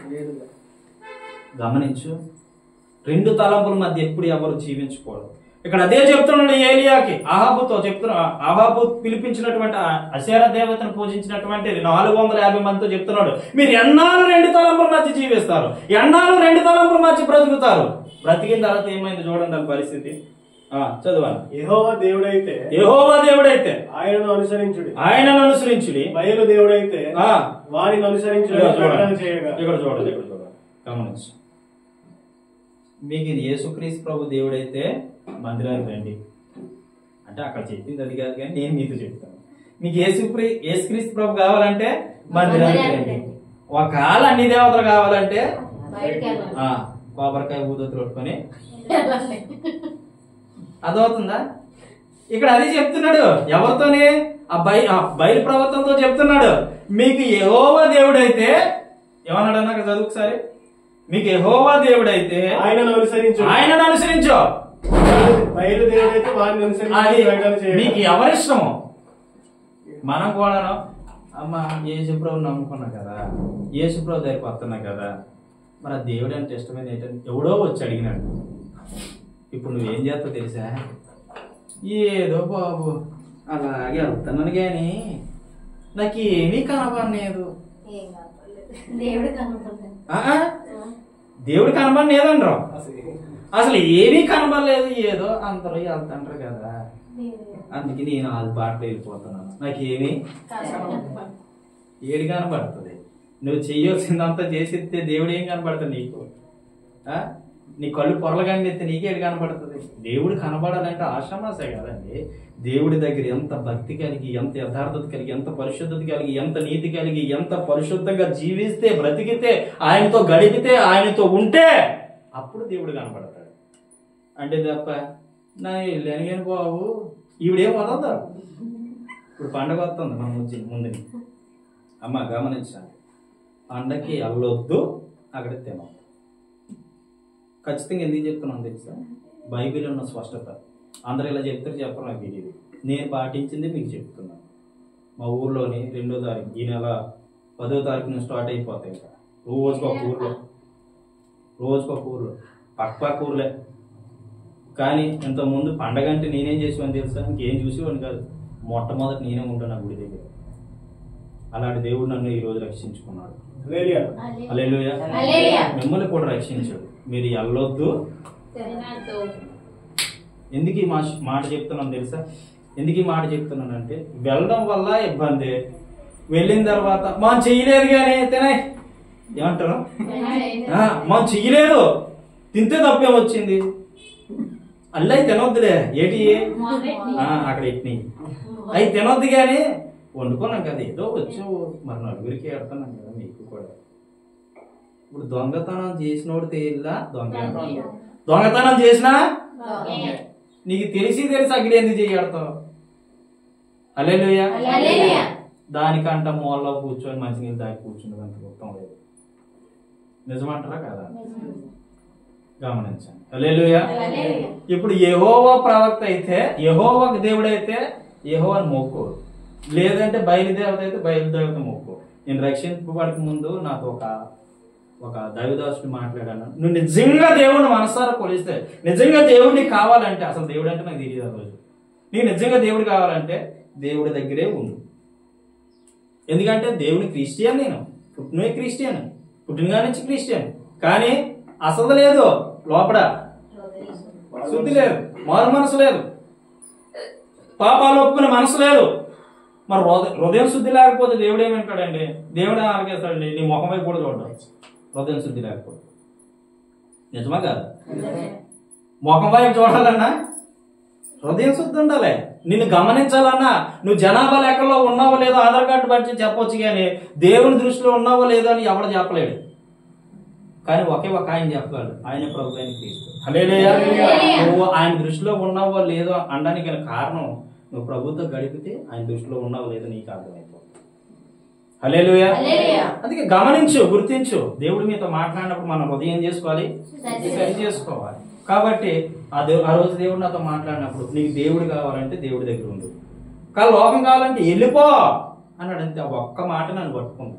గమనించు, రెండు తలంపుల మధ్య ఎప్పుడు ఎవరు జీవించకూడదు. ఇక్కడ అదే చెప్తున్నాడు ఏలియాకి, ఆహాబుతో చెప్తున్నా. ఆహాబు పిలిపించినటువంటి అశేరా దేవతను పూజించినటువంటి 450 మందితో చెప్తున్నాడు, మీరు ఎన్నాళ్ళు రెండు తలంపుల మధ్య జీవిస్తారు, ఎన్నాళ్ళు రెండు తలంపుల మధ్య బ్రతుకుతారు. బ్రతికిన తర్వాత ఏమైంది చూడండి దాని పరిస్థితి. చదవాలి. యెహోవా దేవుడైతే ఆయనను అనుసరించుడి, బయలు దేవుడైతే వారిని అనుసరించుడి. ఇక్కడ చూడండి గమనించు. మీకు యేసుక్రీస్తు ప్రభు దేవుడైతే మందిరానికి రండి అంటే అక్కడ చెప్పింది అది కాదు, కానీ నేను మీతో చెప్తాను. మీకు యేసుక్రీస్తు ప్రభు కావాలంటే మందిరానికి రండి. ఒకవేళ అన్ని దేవతలు కావాలంటే కొబ్బరికాయ ఊదొత్తులు పట్టుకొని. అదవుతుందా? ఇక్కడ అది చెప్తున్నాడు. ఎవరితోనే? ఆ బయలు ప్రవర్తనతో చెప్తున్నాడు. మీకు యెహోవా దేవుడైతే ఏమన్నాడు అన్న చదువు ఒకసారి. మీకు యెహోవా దేవుడైతే ఆయనను అనుసరించు. మీకు ఎవరిష్టమో. మనం కూడా అమ్మ యేసుప్రభు నమ్ముకున్నా కదా, యేసుప్రభు దగ్గరికి వస్తున్నా కదా, మరి ఆ దేవుడు అంటే ఇష్టమైన ఏంటంటే ఎవడో వచ్చి అడిగినాడు. ఇప్పుడు నువ్వేం చేస్తావు తెలుసా? ఏదో బాబు అలాగే వెళ్తున్నాను కానీ నాకు ఏమీ కనబడలేదు. దేవుడు కనబడలేదంటారు. అసలు ఏమీ కనబడలేదు, ఏదో అందరూ వెళ్తుంటారు కదా, అందుకే నేను అది బాటలో వెళ్ళిపోతున్నాను. నాకేమీ ఏడు కనబడుతుంది. నువ్వు చెయ్యాల్సిందంతా చేసిస్తే దేవుడు ఏం కనబడుతుంది నీకు? నీ కళ్ళు పొరలు కనిపిస్తే నీకేడు కనబడుతుంది? దేవుడు కనబడాలంటే ఆషామాసే కదండి. దేవుడి దగ్గర ఎంత భక్తి కలిగి, ఎంత యథార్థత కలిగి, ఎంత పరిశుద్ధత కలిగి, ఎంత నీతి కలిగి, ఎంత పరిశుద్ధంగా జీవిస్తే, బ్రతికితే, ఆయనతో గడిపితే, ఆయనతో ఉంటే అప్పుడు దేవుడు కనబడతాడు. అంటే తప్ప నా వెళ్ళాను బాబు ఈవిడేం వదలదా. ఇప్పుడు పండగ వస్తుంది మన ముందు. అమ్మ గమనించాలి, పండగకి వెళ్ళొద్దు, అక్కడ తినొద్దు. ఖచ్చితంగా ఎందుకు చెప్తున్నాను తెలుసా? బైబిల్ ఉన్న స్పష్టత. అందరూ ఇలా చెప్తారు చెప్పరు, నాకు తెలియదు. నేను పాటించింది మీకు చెప్తున్నాను. మా ఊర్లోని 2వ తారీఖు, ఈ నెల 10వ తారీఖున స్టార్ట్ అయిపోతాయి. ఇంకా రోజుకొక ఊర్లో పక్క ఊర్లే. కానీ ఇంతకుముందు పండగ అంటే నేనేం చేసేవాడిని తెలుసా? ఇంకేం చూసేవాడిని కాదు. మొట్టమొదటి నేనే ఉంటాను నా గుడి దగ్గర. అలాంటి దేవుడు నన్ను ఈ రోజు రక్షించుకున్నాడు. హల్లెలూయా. మిమ్మల్ని కూడా రక్షించాడు. మీరు వెళ్ళొద్దు. ఎందుకు ఈ మాట చెప్తున్నాను తెలుసా? ఎందుకు ఈ మాట చెప్తున్నానంటే, వెళ్ళడం వల్ల ఇబ్బంది, వెళ్ళిన తర్వాత మనం చెయ్యలేదు కానీ తినే ఏమంటారు, మనం చెయ్యలేదు, తింటే తప్పేమొచ్చింది, అల్లయి తినొద్దులే, ఏటి అక్కడ ఎట్ని అవి తినొద్దు కానీ వండుకున్నాం కదా, ఏదో వచ్చు మరి నలుగురికి ఎడుతున్నాం కదా మీకు కూడా. ఇప్పుడు దొంగతనం చేసినోడు తేలిలా దొంగతనం చేసినా నీకు తెలిసి అగ్గి ఎందుకు చేయడతావు? హల్లెలూయా. దానికంట మూలలో కూర్చొని మంచినీళ్ళు దాటి కూర్చుండదు అంత గొప్పం లేదు. నిజమంటారా కదా? గమనించండి. హల్లెలూయా. ఇప్పుడు యెహోవా ప్రవక్త అయితే, యెహోవా దేవుడైతే యెహోవాని మొక్కు, లేదంటే బయలుదేవత అయితే బయలుదేవత మొక్కు. నేను రక్షింపబడక ముందు నాతో ఒక దైవదాసుడు మాట్లాడాను. నువ్వు నిజంగా దేవుడిని మనసారా కొలిస్తే, నిజంగా దేవుడిని కావాలంటే, అసలు దేవుడు అంటే నాకు తెలియదు ఆ రోజు, నీకు నిజంగా దేవుడు కావాలంటే దేవుడి దగ్గరే ఉండు. ఎందుకంటే దేవుని క్రిస్టియన్, నేను పుట్టిన క్రిస్టియన్, పుట్టినగా నుంచి క్రిస్టియన్. కానీ అసలు లేదు, లోపల శుద్ధి లేదు, మారు మనసు లేదు, పాపాలు ఒప్పుకునే మనసు లేదు. మరి హృదయం శుద్ధి లేకపోతే దేవుడు ఏమంటాడండి? దేవుడే ఆలకేస్తాడండి, నీ ముఖం వైపు కూడా చూడడం. హృదయం శుద్ధి లేకపోతే నిజమా కాదు? ముఖం వైపు చూడాలన్నా హృదయం శుద్ధి ఉండాలి. నిన్ను గమనించాలన్నా నువ్వు జనాభా లెక్కలో ఉన్నావో లేదో ఆధార్ కార్డు బట్టి చెప్పొచ్చు, కానీ దేవుని దృష్టిలో ఉన్నావో లేదో అని ఎవడు చెప్పలేడు. కానీ ఒకే ఒక ఆయన చెప్పగలడు, ఆయన ప్రభు అయిన క్రీస్తు. హల్లెలూయా. నువ్వు ఆయన దృష్టిలో ఉన్నావో లేదో అనడానికి కారణం నువ్వు ప్రభుతో గడిపితే ఆయన దృష్టిలో ఉన్నావో లేదో నీకు అర్థమైపోతుంది. హల్లెలూయా. అందుకే గమనించు, గుర్తించు. దేవుడి మీతో మాట్లాడినప్పుడు మనం హృదయం చేసుకోవాలి, సరి చేసుకోవాలి. కాబట్టి ఆ రోజు దేవుడు నాతో మాట్లాడినప్పుడు నీకు దేవుడు కావాలంటే దేవుడి దగ్గర ఉండు, కానీ లోకం కావాలంటే వెళ్ళిపో అన్నాడు. అంతే. ఆ ఒక్క మాట నన్ను పట్టుకుంది,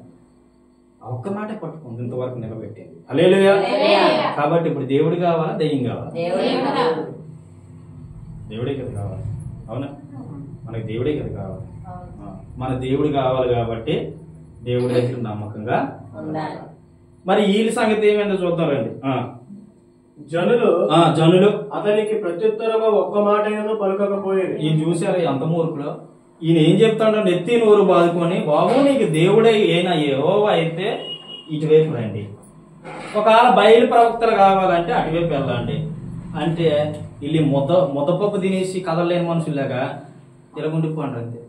ఆ ఒక్క మాట పట్టుకుంది, ఇంతవరకు నిలబెట్టింది. హల్లెలూయా. కాబట్టి ఇప్పుడు దేవుడు కావాలా, దెయ్యం కావాలా? దేవుడే కదా కావాలి. అవునా? మనకి దేవుడే కదా కావాలి. మన దేవుడు కావాలి కాబట్టి దేవుడి దగ్గర నమ్మకంగా ఉండాలి. మరి వీళ్ళ సంగతి ఏమైందో చూద్దాం రండి. జనులు అతనికి ప్రత్యుత్తరము ఒక్క మాట పలకకపోయేది. ఈయన చూసారు ఎంత మూర్ఖులో. ఈయన ఏం చెప్తాడో నెత్తి నోరు బాదుకొని, బాబు నీకు దేవుడే ఏనా యెహోవా అయితే ఇటువైపు రండి, ఒకవేళ బయలు ప్రవక్తలు కావాలంటే అటువైపు వెళ్ళండి అంటే వీళ్ళు ముద్దపప్పు తినేసి కదలలేని మనుషుల్లాగా తిరగుండిపోండి అంతే.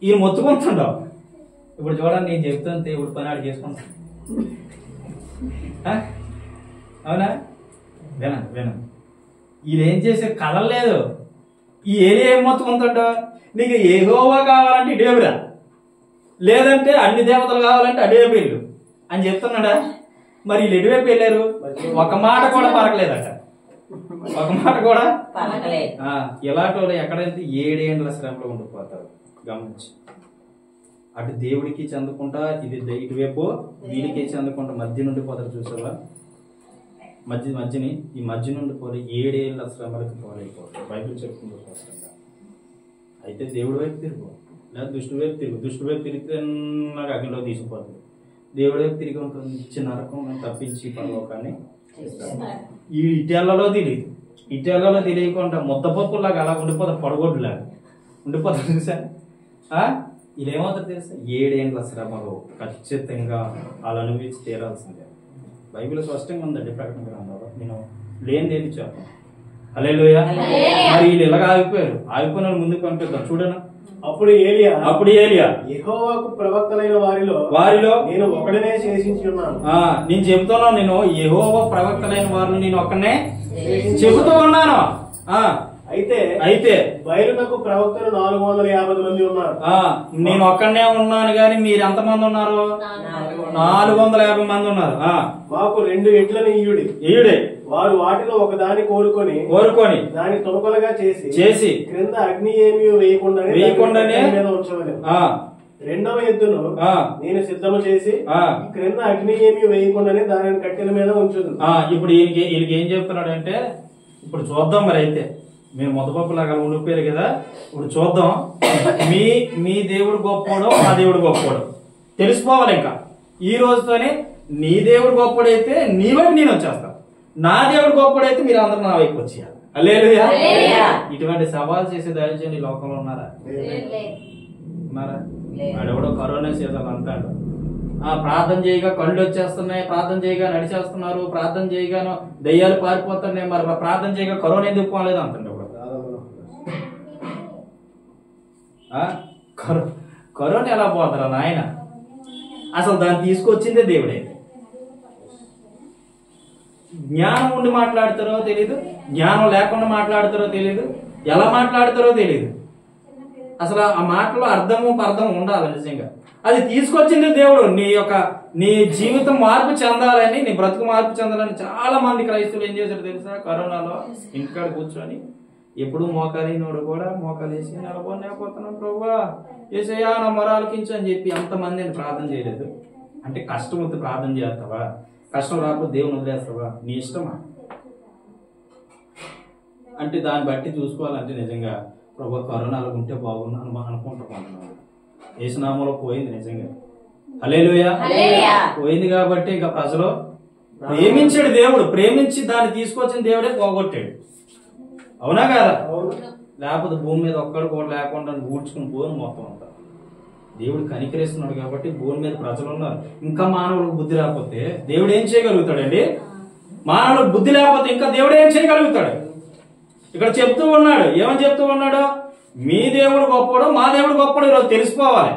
ఈయన మొత్తుకుంటుండవు. ఇప్పుడు చూడండి, నేను చెప్తాను దేవుడు పని ఆడు చేసుకుంటాను. అవునా? వినండి. వీళ్ళు ఏం చేసే కదలలేదు. ఈ ఏరియా ఏం మొత్తుకుంటాడు? నీకు యెహోవా కావాలంటే ఇటువైపురా, లేదంటే అన్ని దేవతలు కావాలంటే అటువైపు వెళ్ళు అని చెప్తున్నాడా? మరి వీళ్ళు ఎటువైపు వెళ్ళారు? ఒక మాట కూడా పలకలేదట, ఒక మాట కూడా పలకలేదు. ఇలాంటి వాళ్ళు ఎక్కడైతే 7 ఏండ్ల శ్రమలో ఉండిపోతారు. గమనించి, అటు దేవుడికి చెందుకుంటా, ఇది ఇటువైపు వీడికి చెందుకుంటా మధ్య నుండి పోతారు. చూసావా? మధ్యని ఈ మధ్య నుండి పోయి 7 ఏళ్ళ శ్రమలకు పోలైపోతారు. బైబిల్ చెప్తుంది స్పష్టంగా. అయితే దేవుడి వైపు తిరుగు, లేదా దుష్టి వైపు తిరుగు. దుష్టి వైపు తిరిగితే నాకు అగ్నిలో తీసుకుపోతుంది. దేవుడి వైపు తిరిగి ఉంటుంది, ఇచ్చిన నరకం తప్పించి పరలోకాన్ని. ఈ ఇటెళ్లలో తెలియకుండా ముద్దపప్పులాగా అలా ఉండిపోతారు, పడగొడ్డులాగా ఉండిపోతారు. చూసా? ఇదేమవుతుంది తెలుసా? 7 ఏండ్ల శ్రమలు ఖచ్చితంగా వాళ్ళు అనుభవించి తీరాల్సిందే. బైబిల్ స్పష్టంగా ఉందండి, ప్రకటన గ్రంథంలో. నేను లేనిదేది చెప్పాను. హల్లెలూయా. మరి వీళ్ళు ఇలాగ ఆగిపోయిన ముందుకు పంపిద్దాం. చూడను. అప్పుడు ఏలియా యెహోవాకు ప్రవక్తలైన వారిలో నేను ఒకడనే శేషించి ఉన్నాను. నేను చెబుతున్నాను, నేను యెహోవా ప్రవక్తలైన వారిని నేను ఒక్కనే చెబుతూ ఉన్నాను. అయితే బయలునకు ప్రవక్తలు 450 మంది ఉన్నారు. నేను ఒక్కడనే ఉన్నాను, గాని మీరు ఎంతమంది ఉన్నారు? 450 మంది ఉన్నారు. మాకు 2 ఎడ్లను ఇయ్యుడి. వారు వాటిలో ఒక దాన్ని కోరుకొని దాన్ని తునకలుగా చేసి క్రింద అగ్ని ఏమీ వేయకుండానే ఉంచవలెను. రెండవ ఎద్దును నేను సిద్ధము చేసి క్రింద అగ్ని ఏమీ వేయకుండానే దానిని కట్టెల మీద ఉంచుదు. ఇప్పుడు వీళ్ళకి ఏం చెప్తున్నాడు అంటే, ఇప్పుడు చూద్దాం. మరి అయితే మేము మొదపప్పులాగా ఉండిపోయారు కదా, ఇప్పుడు చూద్దాం. మీ దేవుడు గొప్పవాడు, మా దేవుడు గొప్పవాడు తెలిసిపోవాలి. ఇంకా ఈ రోజుతోనే నీ దేవుడు గొప్పడైతే నీ వైపు నేను వచ్చేస్తాను, నా దేవుడు గొప్పడైతే మీరు అందరూ నా వైపు వచ్చేయాలి. హల్లెలూయా. ఇటువంటి సవాల్ చేసే దైవజనులు ఈ లోకంలో ఉన్నారా? వాడెవడో కరోనా సీజన్ అంటాడు, ప్రార్థన చేయగా కళ్ళు వచ్చేస్తున్నాయి, ప్రార్థన చేయగా నడిచేస్తున్నారు, ప్రార్థన చేయగాను దయ్యాలు పారిపోతున్నాయి, మరి ప్రార్థన చేయగా కరోనా ఎందుకు పోలేదు అంటుండే. కరోనా ఎలా పోతారా నాయన? అసలు దాన్ని తీసుకొచ్చిందే దేవుడే. జ్ఞానం ఉండి మాట్లాడతారో తెలీదు, జ్ఞానం లేకుండా మాట్లాడతారో తెలీదు, ఎలా మాట్లాడతారో తెలీదు. అసలు ఆ మాటలో అర్థము పర్థం ఉండాలి. నిజంగా అది తీసుకొచ్చింది దేవుడు. నీ జీవితం మార్పు చెందాలని, నీ బ్రతుకు మార్పు చెందాలని చాలా మంది క్రైస్తవులు ఏం చేశారు తెలుసా? కరోనాలో ఇంటికాడ కూర్చొని ఎప్పుడు మోకాలినోడు కూడా మోకాలేసి నిలబడిపోతున్నాం, ప్రభువా యేసయ్యా నా మొరాలకించు అని చెప్పి ఎంతమందిని ప్రార్థన చేయలేదు. అంటే కష్టం వస్తే ప్రార్థన చేస్తావా? కష్టం రాకపోతే దేవుని వదిలేస్తావా? నీ ఇష్టమా? అంటే దాన్ని బట్టి చూసుకోవాలంటే నిజంగా ప్రభు కరోనాలో ఉంటే బాగున్నాను అనుకుంటున్నాను. యేసునామంలో పోయింది నిజంగా. హల్లెలూయా. పోయింది కాబట్టి ఇక ప్రజలు ప్రేమించాడు దేవుడు, ప్రేమించి దాన్ని తీసుకొచ్చిన దేవుడే పోగొట్టాడు. అవునా కదా? లేకపోతే భూమి మీద ఒక్కడు కూడా లేకుండా ఊడ్చుకుని పోను మొత్తం అంతా. దేవుడు కనికరిస్తున్నాడు కాబట్టి భూమి మీద ప్రజలు ఉన్నారు. ఇంకా మానవులకు బుద్ధి లేకపోతే దేవుడు ఏం చేయగలుగుతాడండి? మానవులకు బుద్ధి లేకపోతే ఇంకా దేవుడు ఏం చేయగలుగుతాడు? ఇక్కడ చెప్తూ ఉన్నాడు, ఏమని చెప్తూ ఉన్నాడు? మీ దేవుడు గొప్పడు, మా దేవుడు గొప్పడు. ఈరోజు తెలిసిపోవాలి.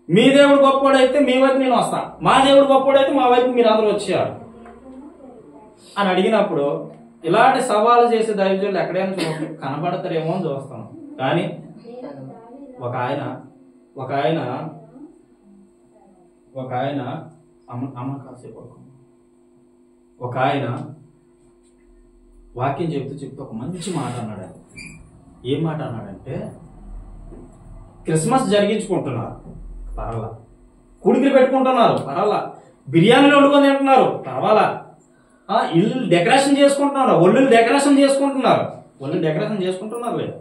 మీ దేవుడు గొప్పడు అయితే మీ వైపు నేను వస్తాను, మా దేవుడు గొప్పడు అయితే మా వైపు మీరు అందరూ వచ్చారు అని అడిగినప్పుడు ఇలాంటి సవాలు చేసే దైవజనులు ఎక్కడైనా కనబడతారేమో అని చూస్తాను. కానీ ఒక ఆయన అమ్మ కాసేపు ఒక ఆయన వాక్యం చెప్తూ ఒక మంచి మాట అన్నాడు. ఏం మాట అన్నాడంటే, క్రిస్మస్ జరిగించుకుంటున్నారు పర్వాలా, కుడికి పెట్టుకుంటున్నారు పర్వాలా, బిర్యానీలు వండుకొని తింటున్నారు పర్వాలా, ఇల్లు డెకరేషన్ చేసుకుంటున్నారు, ఒళ్ళు డెకరేషన్ చేసుకుంటున్నారు లేదు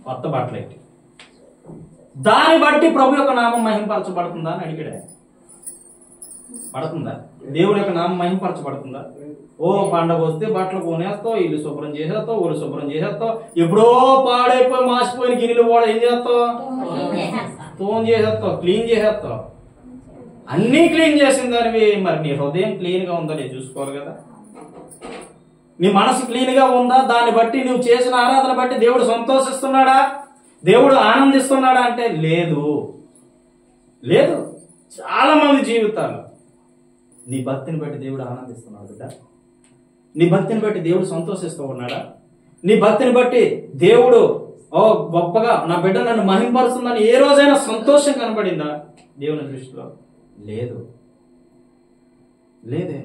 కొత్త బట్టలు. దాన్ని బట్టి ప్రభు యొక్క నామం మహింపరచబడుతుందా అని అడిగాడు. పడుతుందా? దేవుడి యొక్క నామం మహింపరచబడుతుందా? ఓ పండగ వస్తే బట్టలు కొనేస్తావు, ఇల్లు శుభ్రం చేసేస్తావు, ఊరు శుభ్రం చేసేస్తావు, ఎప్పుడో పాడైపోయి మాసిపోయిన గిన్నెలు కూడా ఏం చేస్తావు? తోన్ చేసేస్తావు, క్లీన్ చేసేస్తావు. అన్నీ క్లీన్ చేసిన దానివి మరి నీ హృదయం క్లీన్ గా ఉందా నేను చూసుకోవాలి కదా. నీ మనసు క్లీన్ గా ఉందా? దాన్ని బట్టి నువ్వు చేసిన ఆరాధన బట్టి దేవుడు సంతోషిస్తున్నాడా, దేవుడు ఆనందిస్తున్నాడా అంటే లేదు. చాలా మంది జీవితాలు నీ భక్తిని బట్టి దేవుడు ఆనందిస్తున్నాడు బిడ్డ. నీ భక్తిని బట్టి దేవుడు సంతోషిస్తూ ఉన్నాడా? నీ భక్తిని బట్టి దేవుడు గొప్పగా నా బిడ్డ నన్ను మహింపరుస్తుందని ఏ రోజైనా సంతోషం కనబడిందా దేవుని దృష్టిలో? లేదే.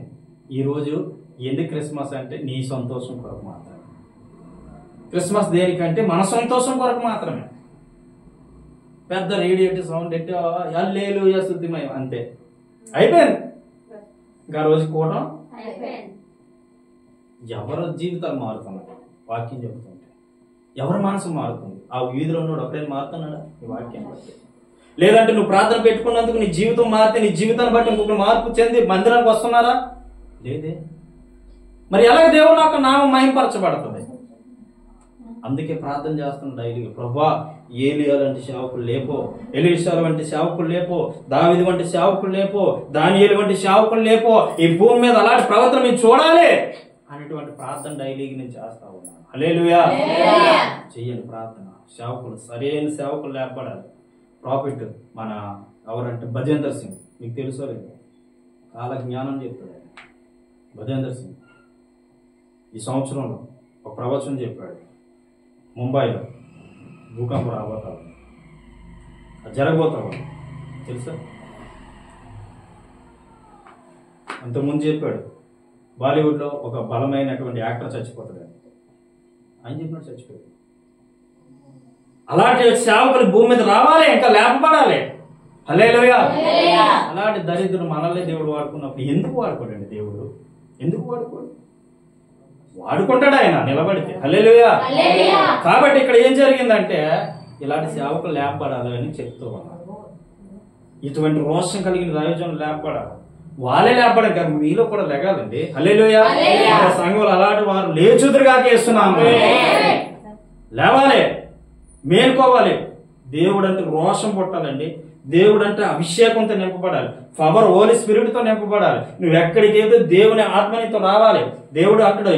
ఈరోజు ఎందుకు క్రిస్మస్ అంటే నీ సంతోషం కొరకు మాత్రమే. క్రిస్మస్ దేనికంటే మన సంతోషం కొరకు మాత్రమే. పెద్ద రేడియేటివ్ సౌండ్ ఎట్టి హల్లెలూయా స్తుతిమయం అంతే, అయిపోయింది. ఇంకా రోజు కూడా ఎవరి జీవితాలు మారుతున్నాయి వాక్యం చెబుతుంటే, ఎవరి మనసు మారుతుంది? ఆ వీధిలో ఉన్నాడు ఎప్పుడైనా మారుతున్నాడా ఈ వాక్యం బట్టి? లేదంటే నువ్వు ప్రార్థన పెట్టుకున్నందుకు నీ జీవితం మారితే నీ జీవితాన్ని బట్టి ఇంకొక మార్పు చెంది మందిరానికి వస్తున్నారా? లేదే. మరి ఎలాగ దేవుడు నాకు నామం మహింపరచబడుతుంది? అందుకే ప్రార్థన చేస్తున్నాడు డైలీగా, ప్రభువా ఏలియా వంటి సేవకులు లేపో, ఎలీషా వంటి సేవకులు లేపో, దావీదు వంటి సేవకులు లేపో, దానియేలు వంటి సేవకులు లేపో, ఈ భూమి మీద అలాంటి ప్రవర్తన మేము చూడాలి అనేటువంటి ప్రార్థన డైలీగా నేను చేస్తా ఉన్నాను. హల్లెలూయా. చెయ్యండి ప్రార్థన. సేవకులు, సరైన సేవకులు లేపబడాలి. ప్రాఫిట్ మన ఎవరంటే భజేందర్ సింగ్, మీకు తెలుసో లేదు, కాల జ్ఞానం చెప్తాడు ఆయన. భజేందర్ సింగ్ ఈ సంవత్సరంలో ఒక ప్రవచనం చెప్పాడు. ముంబైలో భూకంపం రాబోతా జరగబోతా తెలుసా? అంతకుముందు చెప్పాడు బాలీవుడ్లో ఒక బలమైనటువంటి యాక్టర్ చచ్చిపోతాడు. ఆయన చెప్పినట్టు చచ్చిపోయాడు. అలాంటి సేవకులు భూమి మీద రావాలి, ఇంకా లేపబడాలి. హల్లెలూయా. అలాంటి దరిద్రులు మనల్ని దేవుడు వాడుకున్నప్పుడు ఎందుకు వాడుకోడండి దేవుడు? ఎందుకు వాడుకోడు? వాడుకుంటాడు ఆయన నిలబడితే. హల్లెలూయా. కాబట్టి ఇక్కడ ఏం జరిగిందంటే ఇలాంటి సేవకులు లేపబడాలి అని చెప్తూ ఉన్నారు. ఇటువంటి రోషం కలిగిన దైవజనులు లేపబడాలి. వాళ్ళే లేపబడం కాదు, మీలో కూడా లెగాలండి. హల్లెలూయా. సంఘంలో అలాంటి వారు లేచుదురుగా చేస్తున్నాము. లేవాలి, మేల్కోవాలి. దేవుడు అంటే రోషం పుట్టాలండి. దేవుడు అంటే అభిషేకంతో నింపబడాలి. పవర్ హోలీ స్పిరిట్ తో నింపబడాలి. నువ్వు ఎక్కడికి వెళ్తే దేవుని ఆత్మనితో రావాలి. దేవుడు అంటాడు,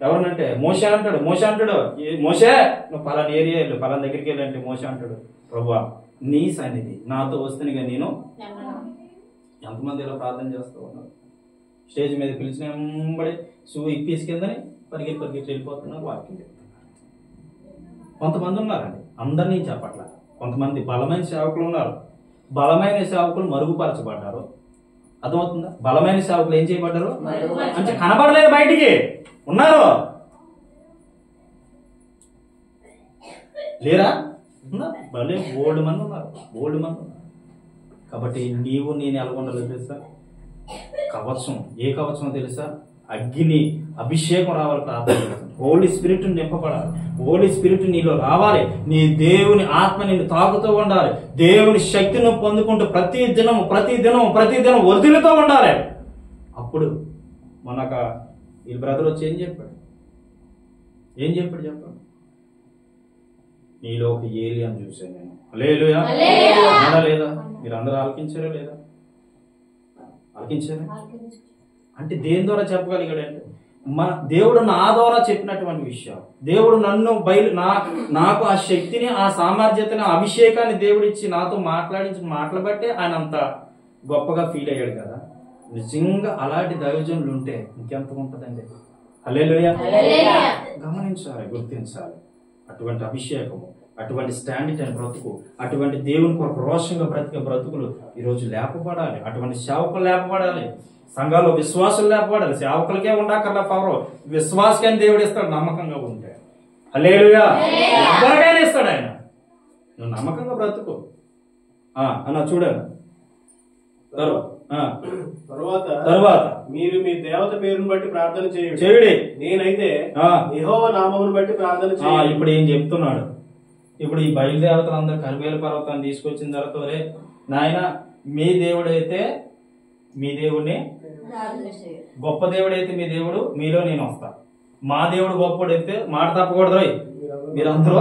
ఎవరినంటే మోషే అంటాడు, మోషే నువ్వు పలానా ఏరియా వెళ్ళు, పలానా దగ్గరికి వెళ్ళంటే మోషే అంటాడు, ప్రభువా నీ సన్నిధి నాతో వస్తేనిగా నేను. ఎంతమంది ఇలా ప్రార్థన చేస్తూ ఉన్నారు? స్టేజ్ మీద పిలిచిన వెంబడి ఇప్పేసుకెందని పరిగెత్తి వెళ్ళిపోతున్నారు, వాక్యం చెప్తున్నారు. కొంతమంది ఉన్నారండి, అందరినీ చెప్పట్ల. కొంతమంది బలమైన సేవకులు ఉన్నారు. బలమైన సేవకులు మరుగుపరచబడ్డారు. అర్థమవుతుందా? బలమైన సేవకులు ఏం చేయబడ్డారు అంటే కనబడలేదు, బయటికి ఉన్నారు. లేరా? భలే బోల్డ్ మంది ఉన్నారు. కాబట్టి నీవు నేను ఎలాగొండాలో తెలుసా? కవచం. ఏ కవచమో తెలుసా? అగ్ని అభిషేకం రావాలి ప్రార్థన. హోలీ స్పిరిట్ నింపబడాలి. హోలీ స్పిరిట్ నీలో రావాలి. నీ దేవుని ఆత్మ నిన్ను తాకుతూ ఉండాలి. దేవుని శక్తిని పొందుకుంటూ ప్రతి దినం వదిలితో ఉండాలి. అప్పుడు మనక ఈ బ్రదర్ వచ్చి ఏం చెప్పాడు చెప్పండి. నీలో ఒక ఏలియాను చూశాను నేను. హల్లెలూయా. లేదా మీరు అందరూ ఆలకించారా లేదా? ఆలకించారా? అంటే దేని ద్వారా చెప్పగలిగాడంటే దేవుడు నా ద్వారా చెప్పినటువంటి విషయాలు. దేవుడు నన్ను నాకు ఆ శక్తిని, ఆ సామర్థ్యతని, ఆ అభిషేకాన్ని దేవుడిచ్చి నాతో మాట్లాడబట్టే ఆయన అంత గొప్పగా ఫీల్ అయ్యాడు కదా. నిజంగా అలాంటి దైవజనులు ఉంటే ఇంకెంత ఉంటుందండి. హల్లెలూయా. గమనించాలి, గుర్తించాలి. అటువంటి అభిషేకము, అటువంటి స్టాండ్ అయిన బ్రతుకు, అటువంటి దేవుని కొరకు రోషంగా బ్రతికే బ్రతుకులు ఈరోజు లేపబడాలి. అటువంటి సేవకులు లేపబడాలి. సంఘాల్లో విశ్వాసులు లేపబడాలి. సేవకులకే ఉండక్కర్లా పవర్, విశ్వాసకని దేవుడు ఇస్తాడు నమ్మకంగా ఉంటే. హల్లెలూయా. ఎవరికైనా ఇస్తాడు ఆయన. నువ్వు నమ్మకంగా బ్రతుకు అన్న. చూడండి తరువాత మీరు మీ దేవత పేరును బట్టి ప్రార్థన చేయుడి. నేనైతే యెహోవా నామమును బట్టి ప్రార్థన చేయుడి. ఇప్పుడు ఏం చెప్తున్నాడు? ఇప్పుడు ఈ బయలుదేవతలు అందరూ కర్మేలు పర్వతాన్ని తీసుకొచ్చిన తర్వాత నాయన మీ దేవుడైతే మీ దేవుడిని, గొప్ప దేవుడైతే మీ దేవుడు, మీలో నేను వస్తా. మా దేవుడు గొప్పడైతే మాట తప్పకూడదు, మీరందరూ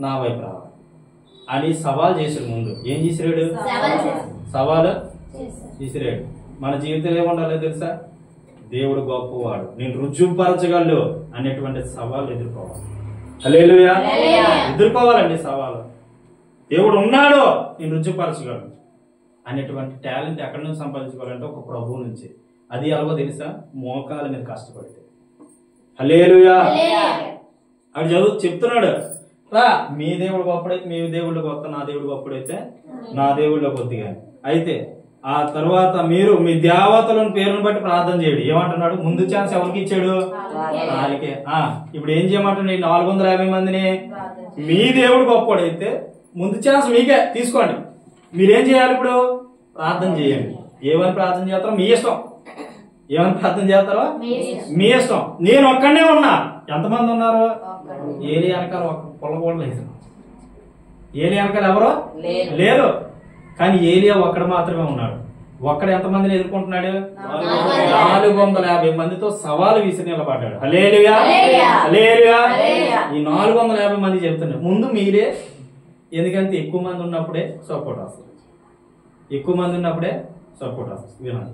నా వైపు రావాలి అని సవాల్ చేసాడు. ముందు ఏం చేసిరాడు? సవాలు చేసిరాడు. మన జీవితం ఏముండాలో తెలుసా? దేవుడు గొప్పవాడు, నేను రుజువుపరచగలడు అనేటువంటి సవాలు ఎదుర్కోవాలి. హల్లెలూయా. ఎదుర్కోవాలండి సవాలు. దేవుడు ఉన్నాడు, నేను రుజువుపరచగలను అనేటువంటి టాలెంట్ ఎక్కడి నుంచి సంపాదించుకోవాలంటే ఒక ప్రభువు నుంచి. అది ఎలాగో తెలుసా? మోకాల మీద కష్టపడితే. హల్లెలూయా. అక్కడ చెప్తున్నాడు రా, మీ దేవుడు గొప్పడైతే మీ దేవుళ్ళు గొప్ప, నా దేవుడు గొప్పడైతే నా దేవుళ్ళ కొద్దిగా. అయితే ఆ తర్వాత మీరు మీ దేవతలను పేరును బట్టి ప్రార్థన చేయండి. ఏమంటున్నాడు? ముందు ఛాన్స్ ఎవరికి ఇచ్చాడు? వాళ్ళకే. ఇప్పుడు ఏం చేయమంటున్నాడు? 450 మందిని మీ దేవుడు గొప్పడైతే ముందు ఛాన్స్ మీకే తీసుకోండి. మీరేం చేయాలి? ఇప్పుడు ప్రార్థన చేయండి. ఏమని ప్రార్థన చేస్తారో మీ ఇష్టం. ఏమని ప్రార్థన చేస్తారో మీ ఇష్టం. నేను ఒక్కడనే ఉన్నా. ఎంతమంది ఉన్నారు? ఏలి వెనకాల ఒక పొలగోడ లేదు. ఏలి వెనకాల ఎవరో లేరు. కానీ ఏలియా ఒక్కడ మాత్రమే ఉన్నాడు. ఒక్కడ ఎంతమందిని ఎదుర్కొంటున్నాడు? 450 మందితో సవాలు విసిరి నిలబడ్డాడు. హల్లెలూయా. హల్లెలూయా. ఈ 450 మంది చెప్తున్నారు ముందు మీరే. ఎందుకంటే ఎక్కువ మంది ఉన్నప్పుడే సపోర్ట్ వస్తుంది. ఎక్కువ మంది ఉన్నప్పుడే సపోర్ట్ వస్తుంది. వినండి,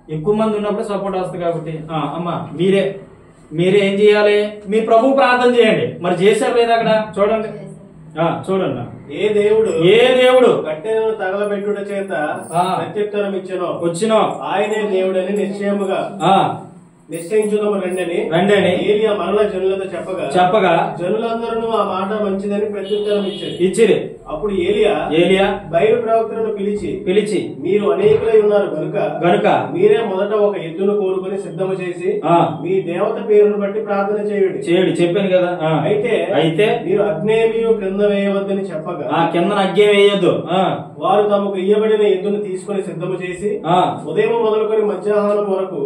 ఎక్కువ మంది ఉన్నప్పుడే సపోర్ట్ వస్తుంది. కాబట్టి అమ్మా మీరే ఏం చేయాలి? మీ ప్రభు ప్రార్థన చేయండి. మరి చేశారు లేదా? అక్కడ చూడండి. ఏ దేవుడు కట్టెలను తగలబెట్టుట చేత ప్రత్యుత్తరం వచ్చినో ఆయనే దేవుడని నిశ్చయించుదాము రండని ఏలియా మరలా జనులతో చెప్పగా జనులందరూ ఆ మాట మంచిదని ప్రత్యుత్తరం ఇచ్చిరి. అప్పుడు ఏలియా బయలు ప్రవక్తలను పిలిచి మీరు అనేకులై ఉన్నారు గనుక మీరే మొదట ఒక ఎద్దును కోరుకుని సిద్ధము చేసి మీ దేవత పేరును బట్టి ప్రార్థన చేయండి. చెప్పాను కదా. అయితే మీరు అగ్నేమియు క్రింద వేయవద్దని చెప్పగా కింద అగ్గే వేయద్దు. వారు తమకు ఇయ్యబడిన ఎద్దును తీసుకుని సిద్ధము చేసి ఉదయం మొదలుకొని మధ్యాహ్నం వరకు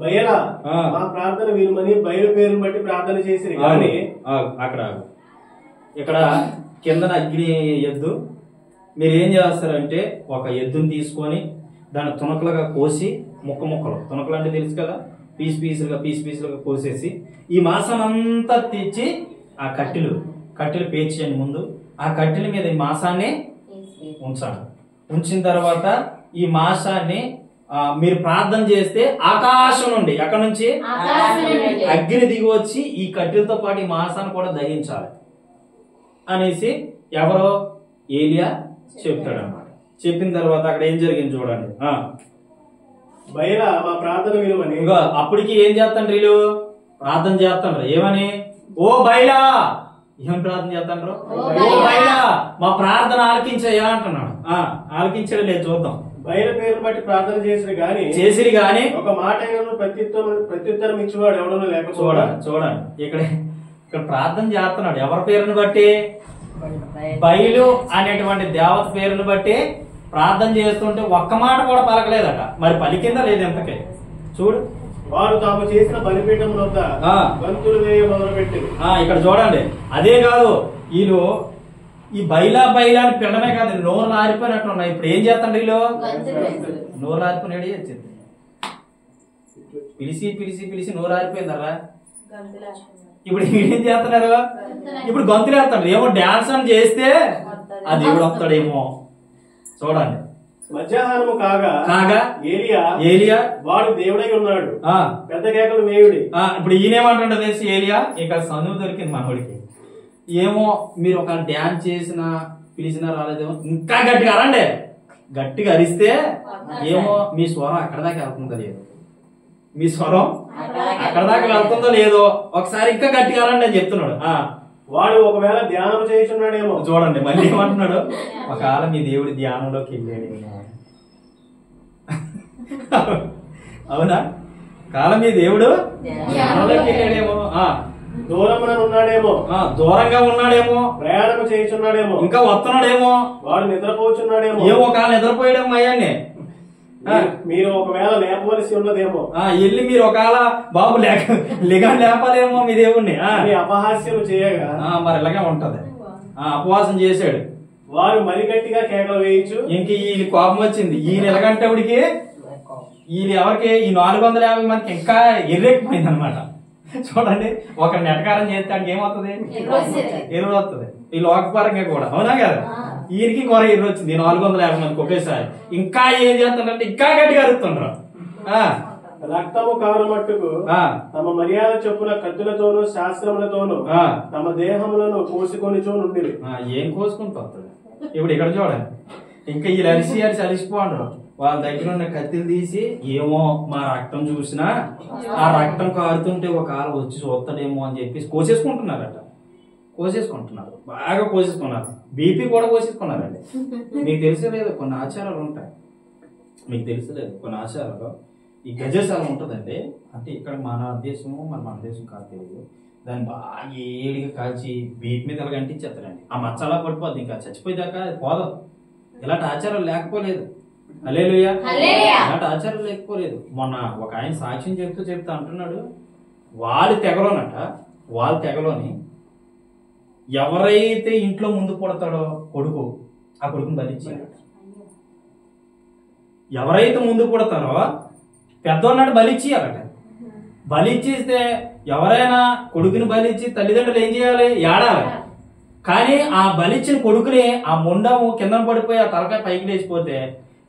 బయలా మా ప్రార్థన వినుమని బయలు పేరును బట్టి ప్రార్థన చేసి. కానీ ఇక్కడ కింద అగ్ని ఎద్దు. మీరు ఏం చేస్తారంటే ఒక ఎద్దుని తీసుకొని దాన్ని తునకలుగా కోసి ముక్కలు, తునకలు అంటే తెలుసు కదా, పీసులుగా కోసేసి ఈ మాసానంతా తెచ్చి ఆ కట్టెలు పేర్చేయండి. ముందు ఆ కట్టెల మీద ఈ మాసాన్ని ఉంచండి. ఉంచిన తర్వాత ఈ మాసాన్ని మీరు ప్రార్థన చేస్తే ఆకాశం నుండి, ఎక్కడి నుంచి? అగ్ని దిగి వచ్చి ఈ కట్టెలతో పాటు ఈ మాసాన్ని కూడా దహించాలి అనేసి ఎవరో ఏలియా చెప్తాడు అన్నమాట. చెప్పిన తర్వాత అక్కడ ఏం జరిగింది చూడండి. బయలా మా ప్రార్థన విలువని. అప్పటికి ఏం చేస్తాండ్రు వీళ్ళు? ప్రార్థన చేస్తాండ్రు. ఏమని? ఓ బయలా. ఏం ప్రార్థన చేస్తాండ్రు? ఓ బయలా మా ప్రార్థన ఆలకించయ్యా అంటున్నాడు. ఆలకించడం లేదు, చూద్దాం. బయల పేరు బట్టి ప్రార్థన చేసిరి గాని ఒక మాట ప్రత్యుత్తరం ఇచ్చేవాడు ఎవడనో లేక. చూడండి ఇక్కడ ప్రార్థన చేస్తున్నాడు. ఎవరి పేరును బట్టి? బయలు అనేటువంటి దేవత పేరును బట్టి ప్రార్థన చేస్తుంటే ఒక్క మాట కూడా పలకలేదట. మరి పలికిందా లేదు ఎంతకే? చూడు, వారు తాము చేసిన బలిపీఠం వద్ద గంతులు వేయ మొదలుపెట్టింది. ఇక్కడ చూడండి, అదే కాదు వీళ్ళు ఈ బైలా అని పిల్లమే కాదు, నోరు నారిపోయినట్టు ఉన్నాయి. ఇప్పుడు ఏం చేస్తాండి వీళ్ళు? నోరు నారిపోయినాడు వచ్చింది, పిలిచి పిలిచి పిలిచి నోరు ఆరిపోయిందరా. ఇప్పుడు ఏం చేస్తున్నారు? ఇప్పుడు గొంతులు వేస్తాడు. ఏమో డాన్స్ అని చేస్తే ఆ దేవుడు వస్తాడేమో చూడండి. మధ్యాహ్నము కాగా ఏలియా వాడు దేవుడై ఉన్నాడు, పెద్ద కేకలు వేయుడి. ఇప్పుడు ఈయనేమంటాడు తెలిసి ఏలియా, ఇక చదువు దొరికింది మనోడికి. ఏమో మీరు ఒక డ్యాన్స్ చేసినా పిలిచినా రాలేదేమో, ఇంకా గట్టిగా అరండి. గట్టిగా అరిస్తే ఏమో మీ స్వరం అక్కడ దాకా వెళ్తుందో లేదో, మీ స్వరం అక్కడ దాకా వెళ్తుందో లేదో, ఒకసారి ఇంకా గట్టిగా అరండి అని చెప్తున్నాడు. వాడు ఒకవేళ ధ్యానం చేస్తున్నాడేమో. చూడండి మళ్ళీ ఏమంటున్నాడు, ఒకవేళ మీ దేవుడి ధ్యానంలోకి వెళ్ళాడేమో. అవునా? కాలం మీ దేవుడు ధ్యానంలోకి వెళ్ళాడేమో, దూరంగా ఉన్నాడేమో, దూరంగా ఉన్నాడేమో, ప్రయాణం చేస్తున్నాడేమో, ఇంకా వస్తున్నాడేమో, వాడు నిద్రపోతున్నాడేమో, ఏమో ఒకవేళ నిద్రపోయాడేమో. అయ్యాన్ని మీరు ఒకవేళ లేపవలసి ఉన్నదేమో, వెళ్ళి మీరు ఒకవేళ బాబు లేపాలేమో మీ దేవుణ్ణి. అపహాస్యం చేయగా మరి ఇలాగే ఉంటది. అపవాసం చేశాడు. వారు మరి గట్టిగా కేకలు వేయించు. ఇంక ఈయన కోపం వచ్చింది. ఈయన ఎలాగంటేడికి ఈయన ఎవరికి ఈ 450 మందికి ఇంకా ఎర్రెక్కిపోయింది అనమాట. చూడండి, ఒక నెటకారం చేస్తే ఏమవుతుంది? ఎర్ర వస్తుంది. ఈ లోకపరంగా కూడా. అవునా కదా? ఈయనకి కొర ఎర్ర వచ్చింది 450 మందికి ఒకేసారి. ఇంకా ఏం చేస్తుంటే ఇంకా గట్టిగా అరుతుండ్రు. రక్తము కారు మట్టుకు తమ మర్యాద చొప్పున కత్తులతోనూ శాస్త్రములతోనూ తమ దేహములను కోసుకొని నుండి. ఏం కోసుకుంటారు? ఇప్పుడు ఇక్కడ చూడండి, ఇంకా ఈ అరిసి అలిసిపోండ్రు. వాళ్ళ దగ్గర ఉన్న కత్తిలు తీసి ఏమో మా రక్తం చూసినా ఆ రక్తం కారుతుంటే ఒక ఆల వచ్చి చూస్తాడేమో అని చెప్పేసి కోసేసుకుంటున్నారట. కోసేసుకుంటున్నారు, బాగా కోసేసుకున్నారు. బీపీ కూడా కోసేసుకున్నారండి. మీకు తెలిసలేదు కొన్ని ఆచారాలు ఉంటాయి. మీకు తెలిసలేదు కొన్ని ఆచారాలు. ఈ గజశాల ఉంటుందండి, అంటే ఇక్కడ మన దేశము మన దేశం కాదు తెలియదు. దాన్ని బాగా ఏడిగా కాల్చి బీపీ మీద ఇలా అంటించేస్తారండి. ఆ మచ్చలా పడిపోద్ది, ఇంకా చచ్చిపోయేదాకా పోదాం. ఇలాంటి ఆచారాలు లేకపోలేదు. హల్లెలూయా. ఇలాంటి ఆచారాలు లేకపోలేదు. మొన్న ఒక ఆయన సాక్ష్యం చెప్తూ అంటున్నాడు, వాళ్ళ తెగలోని ఎవరైతే ఇంట్లో ముందు పుడతాడో కొడుకు, ఆ కొడుకుని బలిచ్చాడు. ఎవరైతే ముందు పుడతారో పెద్దోన్నాడు బలిచ్చేయాలట. బలిచ్చిస్తే ఎవరైనా కొడుకుని బలిచ్చి తల్లిదండ్రులు ఏం చేయాలి? ఏడాలి. కానీ ఆ బలిచ్చిన కొడుకుని ఆ ముండము కింద పడిపోయి ఆ తలకాయ పైకి లేచిపోతే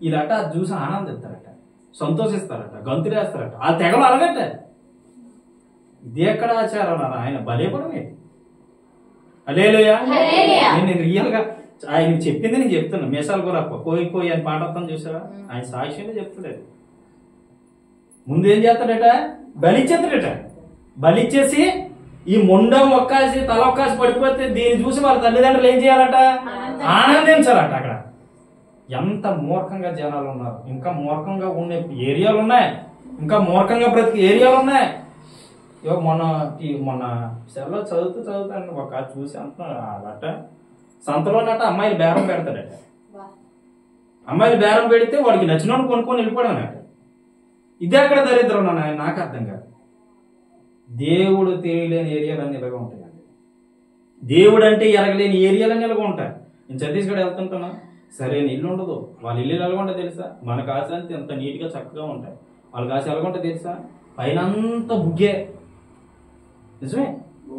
వీళ్ళట చూసి ఆనందిస్తారట, సంతోషిస్తారట, గంతులేస్తారట. ఆ తెగలు అలగట. ఇది ఎక్కడ ఆచారం? ఆయన బలేపడమే. హల్లెలూయా. నేను రియల్ గా ఆయన చెప్పింది నేను చెప్తున్నా. మేసాలు కూడా కోయి అని పాట వస్తాను చూసావా? ఆయన సాక్ష్యంగా చెప్తలేదు. ముందు ఏం చేస్తాడట? బలిచ్చేస్తాడట. బలిచ్చేసి ఈ ముండం ఒక్కాసి తల ఒక్కాసి పడిపోతే దీన్ని చూసి వాళ్ళ తల్లిదండ్రులు ఏం చేయాలట? ఆనందించాలట. అక్కడ ఎంత మూర్ఖంగా జనాలు ఉన్నారు. ఇంకా మూర్ఖంగా ఉండే ఏరియాలు ఉన్నాయి, ఇంకా మూర్ఖంగా బ్రతికే ఏరియాలు ఉన్నాయి. మొన్న సెల్లో చదువుతాను ఒక చూసి అంటున్నాడట, సంతలోనట అమ్మాయిలు బేరం పెడతాడట. అమ్మాయిలు బేరం పెడితే వాడికి నచ్చినోడు కొనుక్కొని వెళ్ళిపోవడం అన్నట్టు. ఇదే అక్కడ దరిద్రం నాకు అర్థం కాదు. దేవుడు తెలియలేని ఏరియాలన్నీ ఇలాగ ఉంటాయండి. దేవుడు అంటే ఎరగలేని ఏరియాలన్నీ ఇలాగ ఉంటాయి. నేను ఛత్తీస్గఢ్ వెళ్తుంటున్నా, సరైన ఇల్లు ఉండదు. వాళ్ళ ఇల్లు ఎలాగుంటే తెలుసా? మన కాశీ అంతే ఎంత నీట్గా చక్కగా ఉంటాయి. వాళ్ళ కాశీ ఎలాగుంటే తెలుసా? పైన అంతా బుగ్గే. నిజమే,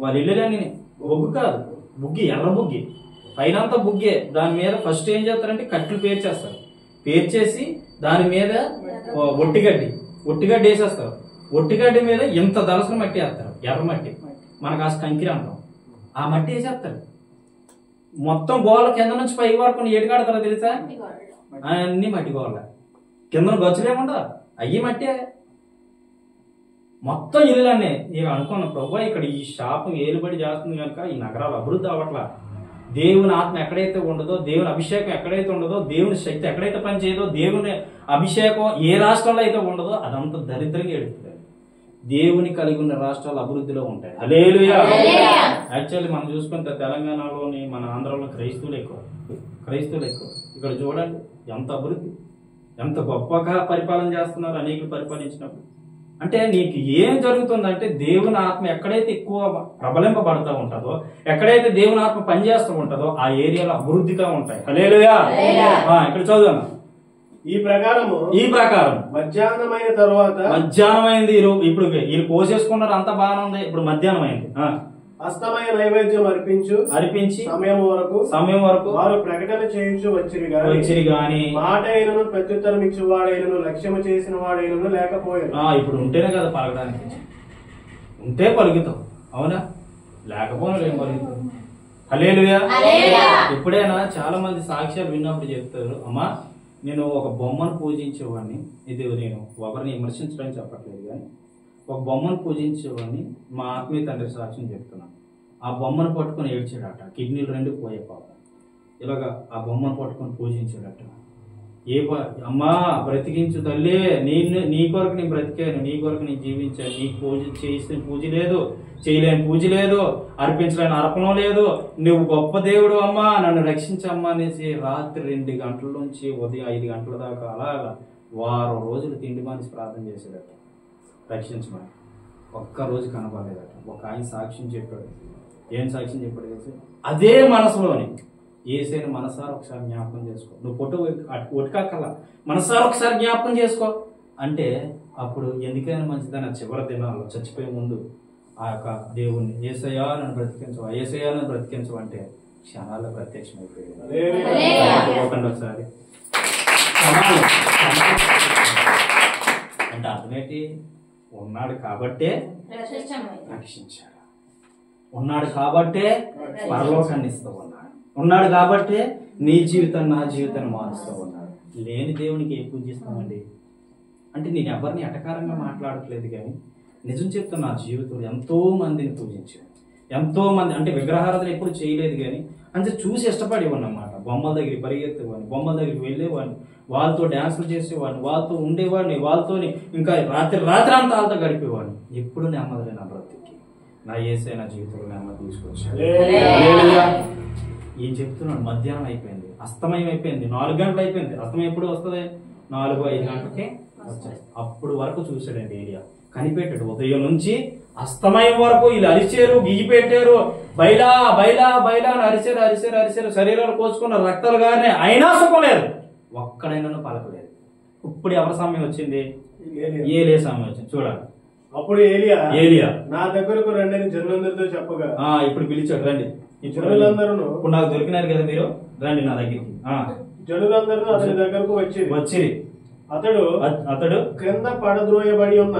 వాళ్ళ ఇల్లులన్నీ బొగ్గు కాదు, బుగ్గి, ఎర్ర బుగ్గి. పైన అంతా బుగ్గే. దాని మీద ఫస్ట్ ఏం చేస్తారంటే కట్లు పేర్చేస్తారు. పేర్చేసి దాని మీద ఒట్టిగడ్డి వేసేస్తారు. ఒట్టిగడ్డి మీద ఇంత దలసన మట్టి వేస్తారు, ఎర్ర మట్టి. మనకు కాస్త కంకిరి అంటాం. ఆ మట్టి వేసేస్తారు. మొత్తం గోళ్ళ కింద నుంచి పై వరకు ఏడు కడతారో తెలుసా? అన్ని మట్టి గోళ్ళ. కింద గచ్చులేముండవు, అయ్యి మట్టే. మొత్తం ఇల్లులన్నీ. ఇక అనుకున్న ప్రభు ఇక్కడ ఈ శాపం ఏలుబడి చేస్తుంది కనుక ఈ నగరాలు అభివృద్ధి అవ్వట్లా. దేవుని ఆత్మ ఎక్కడైతే ఉండదో, దేవుని అభిషేకం ఎక్కడైతే ఉండదో, దేవుని శక్తి ఎక్కడైతే పనిచేయదో, దేవుని అభిషేకం ఏ రాష్ట్రంలో అయితే ఉండదో అదంతా దరిద్రంగా ఎడుతుంది. దేవుని కలిగి ఉన్న రాష్ట్రాలు అభివృద్ధిలో ఉంటాయి. హల్లెలూయా. యాక్చువల్లీ మనం చూసుకుంటే తెలంగాణలోని మన ఆంధ్రలో క్రైస్తవులు ఎక్కువ. ఇక్కడ చూడండి ఎంత అభివృద్ధి, ఎంత గొప్పగా పరిపాలన చేస్తున్నారు. అనేకులు పరిపాలించినప్పుడు అంటే నీకు ఏం జరుగుతుందంటే దేవుని ఆత్మ ఎక్కడైతే ఎక్కువ ప్రబలింపబడతా ఉంటుందో, ఎక్కడైతే దేవుని ఆత్మ పనిచేస్తూ ఉంటుందో ఆ ఏరియాలో అభివృద్ధిగా ఉంటాయి. హల్లెలూయా. ఇక్కడ చదువు. ఈ ప్రకారం మధ్యాహ్నమైన తర్వాత, మధ్యాహ్నమైంది ఇప్పుడు వీళ్ళు కోసేసుకున్నారు, అంతా బాగానే ఉంది. ఇప్పుడు మధ్యాహ్నం అయింది. అస్తమయ నైవేద్యం అర్పించి సమయం వరకు వారు ప్రకటన చేయించు వచ్చిరి గాని మాట అయినను ప్రత్యుత్తరం ఇచ్చి వాడైనను లక్ష్యము చేసిన వాడైనను లేకపోయాడు. ఇప్పుడు ఉంటేనే కదా పలకడానికి, ఉంటే పలుకుతాం. అవునా? లేకపోయినా ఏం పలుకుతాం. హల్లెలూయా. ఎప్పుడైనా చాలా మంది సాక్ష్యాలు విన్నప్పుడు చెప్తారు, అమ్మా నేను ఒక బొమ్మను పూజించేవాడిని. ఇది నేను ఒకరిని విమర్శించడానికి చెప్పట్లేదు, కానీ ఒక బొమ్మను పూజించేవాడిని. మా ఆత్మీయ తండ్రి సాక్ష్యం చెప్తున్నాను. ఆ బొమ్మను పట్టుకుని ఏడ్చాడట, కిడ్నీలు 2 పోయే పాపం. ఇలాగా ఆ బొమ్మను పట్టుకుని పూజించాడట. అమ్మా బ్రతికించు తల్లి, నీ కొరకు నేను బ్రతికాను, నీ కొరకు నేను జీవించాను. నీకు పూజ చేసిన పూజ లేదు, చేయలేని పూజ లేదు, అర్పించలేని అర్పణం లేదు. నువ్వు గొప్ప దేవుడు అమ్మా, నన్ను రక్షించమ్మా అనేసి రాత్రి 2 గంటల నుంచి ఉదయం 5 గంటల దాకా అలాగా వారం రోజులు తిండి మానేసి ప్రార్థన చేశాడట రక్షించమని. ఒక్కరోజు కనపడలేదట. ఒక ఆయన సాక్ష్యం చెప్పాడు. ఏం సాక్ష్యం చెప్పాడు తెలిసి, అదే మనసులోని ఏసైనా మనసారా ఒకసారి జ్ఞాపకం చేసుకో, నువ్వు ఫోటో ఒట్టుకక్కర్లా, మనసారా ఒకసారి జ్ఞాపకం చేసుకో అంటే, అప్పుడు ఎందుకైనా మంచిదని ఆ చివరి దినాల్లో చచ్చిపోయే ముందు ఆ యొక్క దేవుణ్ణి ఏసయ్యా నన్ను బ్రతికించవా, ఏసయ్యా నన్ను బ్రతికించవు అంటే క్షణాల్లో ప్రత్యక్షమైపోయాడు. ఒకసారి అంటే అర్థమేంటి? ఉన్నాడు కాబట్టే రక్షించాడు, ఉన్నాడు కాబట్టే పరలోకాన్ని ఇస్తూ ఉన్నాడు, ఉన్నాడు కాబట్టే నీ జీవితం నా జీవితాన్ని మారుస్తూ ఉన్నాడు. లేని దేవునికి ఏం పూజిస్తామండి? అంటే నేను ఎవరిని ఎటకారంగా మాట్లాడట్లేదు, కానీ నిజం చెప్తున్నా, నా జీవితంలో ఎంతో మందిని పూజించాను. ఎంతో మంది అంటే విగ్రహారాధన ఎప్పుడు చేయలేదు, కానీ అంటే చూసి ఇష్టపడేవాడిని అన్నమాట. బొమ్మల దగ్గరికి పరిగెత్తేవాడిని, బొమ్మల దగ్గరికి వెళ్ళేవాడిని, వాళ్ళతో డ్యాన్సులు చేసేవాడిని, వాళ్ళతో ఉండేవాడిని, వాళ్ళతో ఇంకా రాత్రి అంతా వాళ్ళతో గడిపేవాడిని. ఎప్పుడు నెమ్మది నా బ్రతికి నా యేసయ్య నా జీవితంలో నెమ్మది తీసుకొచ్చాడు. ఏం చెప్తున్నాడు? మధ్యాహ్నం అయిపోయింది, అస్తమయం అయిపోయింది, 4 గంటలు అయిపోయింది. అస్తమయం ఎప్పుడు వస్తుంది? 4-5 గంటలకి వచ్చేది. అప్పుడు వరకు చూసాడండి ఏరియా, కనిపెట్టాడు. ఉదయం నుంచి అస్తమయం వరకు వీళ్ళు అరిచారు, గియ్యి పెట్టారు, బయలా బయలా బయలా అని అరిచారు. శరీరాలు కోసుకున్న రక్తాలు గారిని అయినా సుఖలేదు, ఒక్కడైనా పలకలేదు. ఇప్పుడు ఎవరి సమయం వచ్చింది? ఏలియా సమయం వచ్చింది. చూడండి. అప్పుడు ఏలియా నా దగ్గరకు రండి అని జనులందరితో చెప్పగా, ఇప్పుడు పిలిచాడు, రండి. జనులందరూ ఇప్పుడు నాకు దొరికినారు కదా, మీరు రండి నా దగ్గరికి. జనులందరూ అతని దగ్గరకు వచ్చి అతడు క్రింద పడద్రోయబడి ఉన్న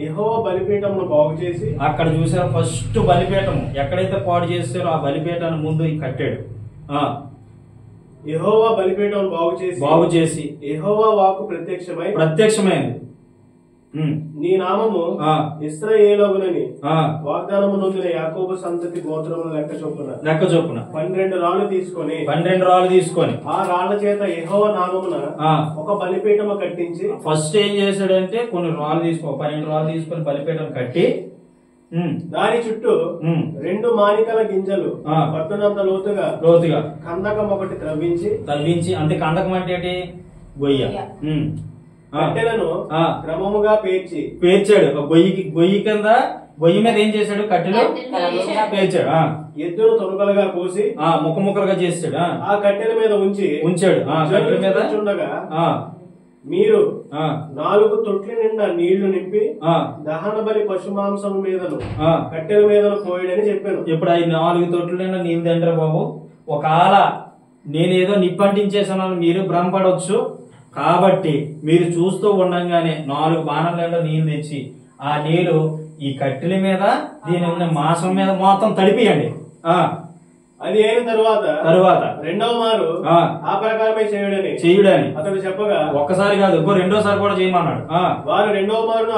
యెహోవా బలిపీఠమును బాగు చేసి, అక్కడ చూసారు ఫస్ట్ బలిపీఠం ఎక్కడైతే పాడు చేస్తారో ఆ బలిపీఠాన్ని ముందు కట్టాడు. యెహోవా బలిపీఠం బాగు చేసి యెహోవా వాక్కు ప్రత్యక్షమైంది. నీ నామము ఇశ్రాయేలునని వాగ్దానము నొందిన యాకోబు సంతతి గోత్రముల లెక్క చొప్పున 12 రాళ్లు తీసుకొని ఆ రాళ్ల చేత యెహోవా నామమున ఒక బలిపీఠము కట్టించి, ఫస్ట్ ఏం చేశాడంటే కొన్ని రాళ్ళు 12 రాళ్ళు తీసుకొని బలిపీఠం కట్టి దాని చుట్టూ 2 మానికల గింజలు పట్టునంత లోతుగా కందకం ఒకటి త్రవ్వించి, అంటే కందకం అంటే ఏంటి? గొయ్య. కట్టెలను క్రమముగా పేర్చాడు. గొయ్యి కింద గొయ్యి మీద ఏం చేశాడు? కట్టెలు పేర్చాడు. ఎద్దును తొలకలుగా కోసి ముక్కలుగా చేశాడు. ఆ కట్టెల మీద ఉంచాడు. కట్టెల మీద ఉండగా మీరు 4 తొట్ల నిండా నీళ్లు నింపి దహన బలి పశు మాంసం మీదను కట్టెల మీదను పోయడని చెప్పాను. ఇప్పుడు అవి 4 తొట్ల నిండా నీళ్ళు తండ్రి బాబు. ఒకవేళ నేనేదో నిప్పంటించేసాను మీరు భ్రమపడవచ్చు. కాబట్టి మీరు చూస్తూ ఉండగానే 4 బాణాలలో నీళ్లు తెచ్చి ఆ నీళ్లు ఈ కట్టెల మీద దీని ఉన్న మాంసం మీద మొత్తం తడిపియండి. అది అయిన తరువాత రెండవ మారు ఆ ప్రకారమే చేయుడని అతడు చెప్పగా, ఒక్కసారి కాదు రెండోసారి కూడా చేయమన్నాడు. వారు రెండవ మారును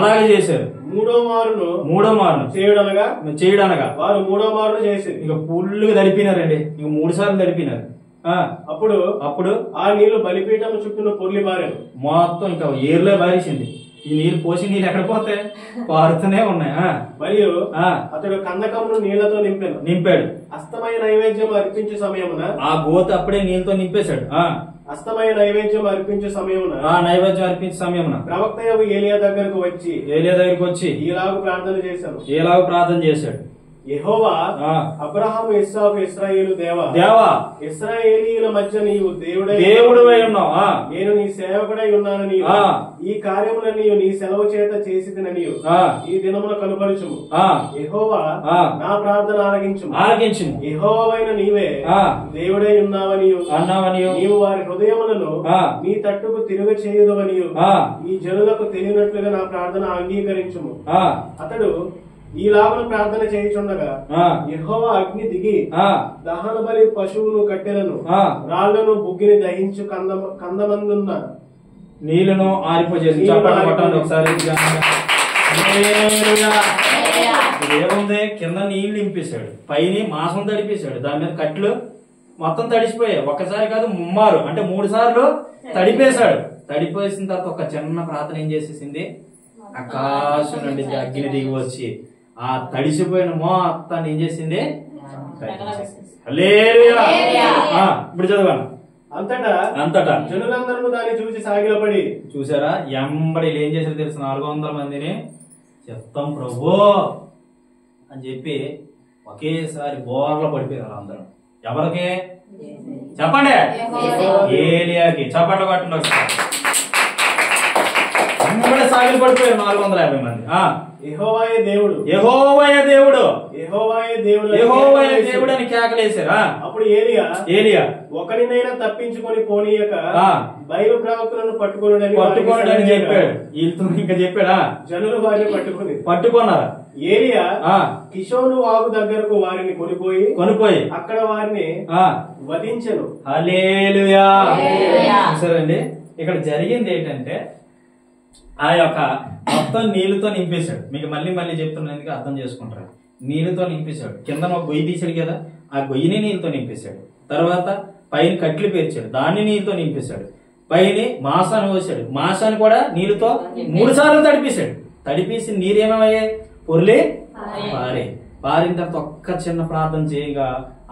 అలాగే చేశారు. మూడో మారును చేయడనగా వారు మూడో మారును చేసి ఇక పుల్లుగా తడిపినారండి. ఇక 3 సార్లు తడిపినారు. అప్పుడు ఆ నీళ్లు బలిపీఠం చుట్టూ పొర్లి పారాను. మొత్తం ఇంకా ఏర్లే బారేసింది. ఈ నీరు పోసి నీళ్ళు ఎక్కడ పోతే పారుతూనే ఉన్నాయి. మరియు అతడు కందకమును నీళ్లతో నింపాడు. నింపాడు. అస్తమయ నైవేద్యం అర్పించే సమయమున ఆ గోత అప్పుడే నీళ్ళతో నింపేశాడు. అస్తమయ నైవేద్యం అర్పించే సమయమున ప్రవక్త ఏలియా దగ్గరకు వచ్చి ఈలాగు ప్రార్థన చేశాడు. యెహోవా అబ్రహాము ఇస్సాకు ఇశ్రాయేలు దేవా ఇశ్రాయేలీయుల మధ్య నీవు దేవుడవై ఉన్నావు. నేను నీ సేవకుడై ఉన్నాను. నీవు ఈ కార్యములను నీ సెలవు చేత చేసినని ఈ దినమున కనుపరచుము. యెహోవా నా ప్రార్థన ఆలకించుము. యెహోవావైన నీవే దేవుడై ఉన్నావని నీవు వారి హృదయములను నీ తట్టుకు తిరుగు చేయదువని ఈ జనులకు తెలియనట్లుగా నా ప్రార్థన అంగీకరించుము. అతడు ఈ లాభను ప్రార్థన చేయుచుండగా యెహోవా అగ్ని దిగి దహన బలి పశువును కట్టెలను రాళ్లను బుగ్గిని దహించు కందమందున్న నీళ్లను ఆరిపోజేసి ఒకసారి ఏముంది, కింద నీళ్లు నింపేశాడు, పైన మాంసం తడిపేశాడు, దాని మీద కట్లు మొత్తం తడిసిపోయాయి. ఒక్కసారి కాదు ముమ్మారు, అంటే 3 సార్లు తడిపేశాడు. తడిపేసిన తర్వాత ఒక చిన్న ప్రార్థన ఏం చేసేసింది, ఆకాశం నుండి అగ్ని దిగి వచ్చి ఆ తడిసిపోయిన మొత్తాన్ని ఏం చేసింది. ఇప్పుడు చదవాలి. అంతటా జనులందరూ దాన్ని చూసి సాగిలపడి, చూసారా ఎంబడి ఏం చేశారు తెలుసు, 400 మందిని చెప్తాం ప్రభు అని చెప్పి ఒకేసారి బోర్లో పడిపోయారు అందరూ. ఎవరికి చెప్పండి? ఏలియాకి. చప్పట్లు కొట్టండి ఒకసారి. ఎంబడి సాగిలు పడిపోయారు 450 మంది. యెహోవాయే దేవుడు అని కేకలేశారా. అప్పుడు ఏలియా ఒకరినైనా తప్పించుకొని పోనీయక బయలు ప్రవక్తలను పట్టుకోనని చెప్పాడు. వీళ్ళతో ఇంకా చెప్పాడా, జనులు వారిని పట్టుకున్నారు. ఏలియా కిషోను వాగు దగ్గరకు వారిని కొనిపోయి అక్కడ వారిని వధించెను. హల్లెలూయా. చూసారండి, ఇక్కడ జరిగింది ఏంటంటే ఆ యొక్క మొత్తం నీళ్లతో నింపేశాడు. మీకు మళ్ళీ చెప్తున్నందుకు అర్థం చేసుకుంటారు. నీళ్లతో నింపేశాడు. కింద ఒక గొయ్యి తీసాడు కదా, ఆ గొయ్యిని నీళ్ళతో నింపేశాడు. తర్వాత పైన కట్లు పేర్చాడు, దాన్ని నీళ్ళతో నింపేశాడు. పైన మాసాన్ని పోసాడు, మాసాన్ని కూడా నీళ్ళతో 3 సార్లు తడిపేశాడు. తడిపేసి నీరేమయ్యాయి, పొర్లే పారిన తర్వాత ఒక్క చిన్న ప్రార్థన చేయగా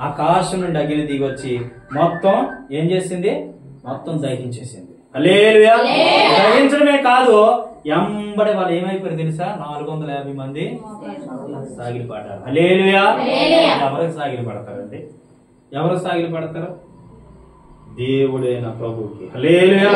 ఆకాశం నుండి అగ్ని దిగొచ్చి మొత్తం ఏం చేసింది, మొత్తం దహించేసింది. హల్లెలూయా. దహించడమే కాదు, ఎంబడి వాళ్ళు ఏమైపోయారు తెలుసా, 450 మంది సాగిలి పడ్డారు. హల్లెలూయా. ఎవరికి సాగిలి పడతారండి? ఎవరు సాగిలి పడతారు? దేవుడైన ప్రభుకి. హల్లెలూయా.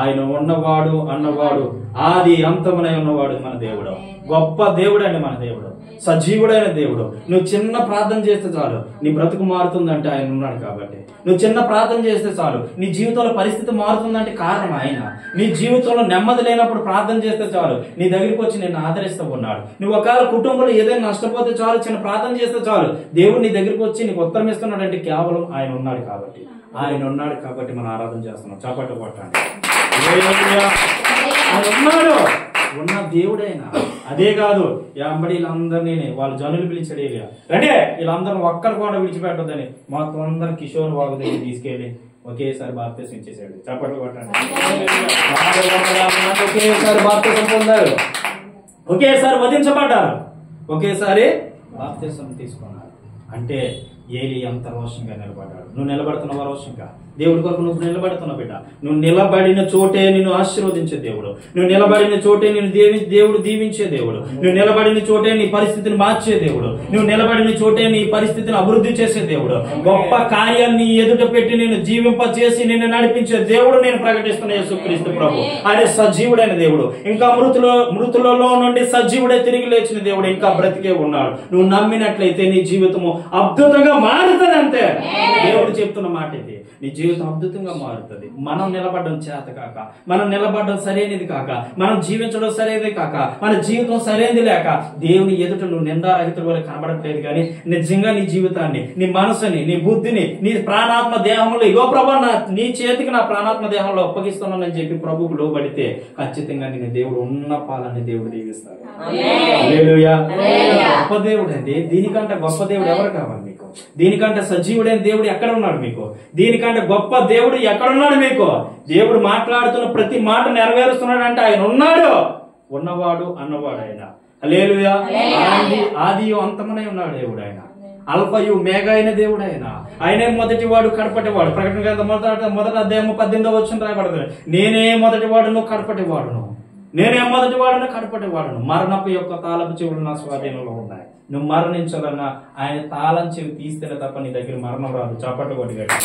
ఆయన ఉన్నవాడు అన్నవాడు, ఆది అంతమునై ఉన్నవాడు మన దేవుడు. గొప్ప దేవుడు అండి మన దేవుడు, సజీవుడైన దేవుడు. నువ్వు చిన్న ప్రార్థన చేస్తే చాలు నీ బ్రతుకు మారుతుందంటే ఆయన ఉన్నాడు కాబట్టి. నువ్వు చిన్న ప్రార్థన చేస్తే చాలు నీ జీవితంలో పరిస్థితి మారుతుందంటే కారణం ఆయన. నీ జీవితంలో నెమ్మది లేనప్పుడు ప్రార్థన చేస్తే చాలు నీ దగ్గరికి వచ్చి నిన్ను ఆదరిస్తూ ఉన్నాడు. నువ్వు ఒకవేళ కుటుంబంలో ఏదైనా నష్టపోతే చాలు, చిన్న ప్రార్థన చేస్తే చాలు దేవుడు నీ దగ్గరికి వచ్చి నీకు ఉత్తరం ఇస్తున్నాడు. అంటే కేవలం ఆయన ఉన్నాడు కాబట్టి. ఆయన ఉన్నాడు కాబట్టి మనం ఆరాధన చేస్తున్నాం. చప్పట్లు కొట్టండి. ఆయన ఉన్నాడు, ఉన్న దేవుడైనా. అదే కాదు, ఎంబడి వీళ్ళందరినీ వాళ్ళ జనులు పిలిచాడు ఏలియా, రండి వీళ్ళందరూ ఒక్కరు కూడా విడిచిపెట్టొద్దని మొత్తం అందరూ కిషోర్ వాగు దగ్గర తీసుకెళ్లి ఒకేసారి బాప్తిసం ఇచ్చేసాడు. చప్పట్లు కొట్టండి. ఒకేసారి బాప్తిసం పొందారు, ఒకేసారి వధించబడ్డారు, ఒకేసారి బాప్తిసం తీసుకున్నారు. అంటే ఏలి ఎంత రోషంగా నిలబడ్డాడు. నువ్వు నిలబడుతున్నావా రోషంగా? దేవుడి కొరకు నువ్వు నిలబడుతున్నావు బిడ్డ. నువ్వు నిలబడిన చోటే నిన్ను ఆశీర్వదించే దేవుడు. నువ్వు నిలబడిన చోటే నిన్ను దేవుడు దీవించే దేవుడు. నువ్వు నిలబడిన చోటే నీ పరిస్థితిని మార్చే దేవుడు. నువ్వు నిలబడిన చోటే నీ పరిస్థితిని అభివృద్ధి చేసే దేవుడు. గొప్ప కార్యాన్ని ఎదుట పెట్టి నేను జీవింప చేసి నిన్ను నడిపించే దేవుడు నేను ప్రకటిస్తున్న యేసుక్రీస్తు ప్రభు. ఆయన సజీవుడైన దేవుడు. ఇంకా మృతులలో నుండి సజీవుడే తిరిగి లేచిన దేవుడు ఇంకా బ్రతికే ఉన్నాడు. నువ్వు నమ్మినట్లయితే నీ జీవితము అద్భుతంగా మారుతుంది. అంతే దేవుడు చెప్తున్న మాట ఇది. నీ జీవితం అద్భుతంగా మారుతుంది. మనం నిలబడడం చేత కాక, మనం నిలబడడం సరైనది కాక, మనం జీవించడం సరైనది కాక, మన జీవితం సరైనది లేక దేవుని ఎదుట నువ్వు నిందారహితుల వల్ల కనబడట్లేదు. కానీ నిజంగా నీ జీవితాన్ని, నీ మనసుని, నీ బుద్ధిని, నీ ప్రాణాత్మ దేహంలో ఇగో ప్రభు నీ చేతికి నా ప్రాణాత్మ దేహంలో అప్పగిస్తున్నానని చెప్పి ప్రభువుకు లోబడితే ఖచ్చితంగా నేను దేవుడు ఉన్న పాలని దేవుడు దీవిస్తాడు. హల్లెలూయా. గొప్ప దేవుడు అండి. దీనికంటే గొప్ప దేవుడు ఎవరు కావాలి మీకు? దీనికంటే సజీవుడైన దేవుడు ఎక్కడ ఉన్నాడు మీకు? దీనికంటే గొప్ప దేవుడు ఎక్కడున్నాడు మీకు? దేవుడు మాట్లాడుతున్న ప్రతి మాట నెరవేరుస్తున్నాడు అంటే ఆయన ఉన్నాడు, ఉన్నవాడు అన్నవాడు ఆయన. హల్లెలూయా. ఆది అంతమనే ఉన్నాడు దేవుడు ఆయన. అల్ఫయు మేఘ అయిన దేవుడు ఆయనే మొదటివాడు కడపటివాడు. ప్రకటన గ్రంథం మొదటి అధ్యాయం 18వ వచనం రాయబడుతుంది, నేనే మొదటివాడును కడపటివాడును, నేనే మొదటివాడును కడపటివాడును. మరణపు యొక్క తాళపు చెవులు నా స్వాధీనంలో ఉన్నాయి. నువ్వు మరణించాలన్నా ఆయన తాళం చెవి తీస్తేనే తప్ప నీ దగ్గర మరణం రాదు. చప్పట్లు కొట్టిగట్టు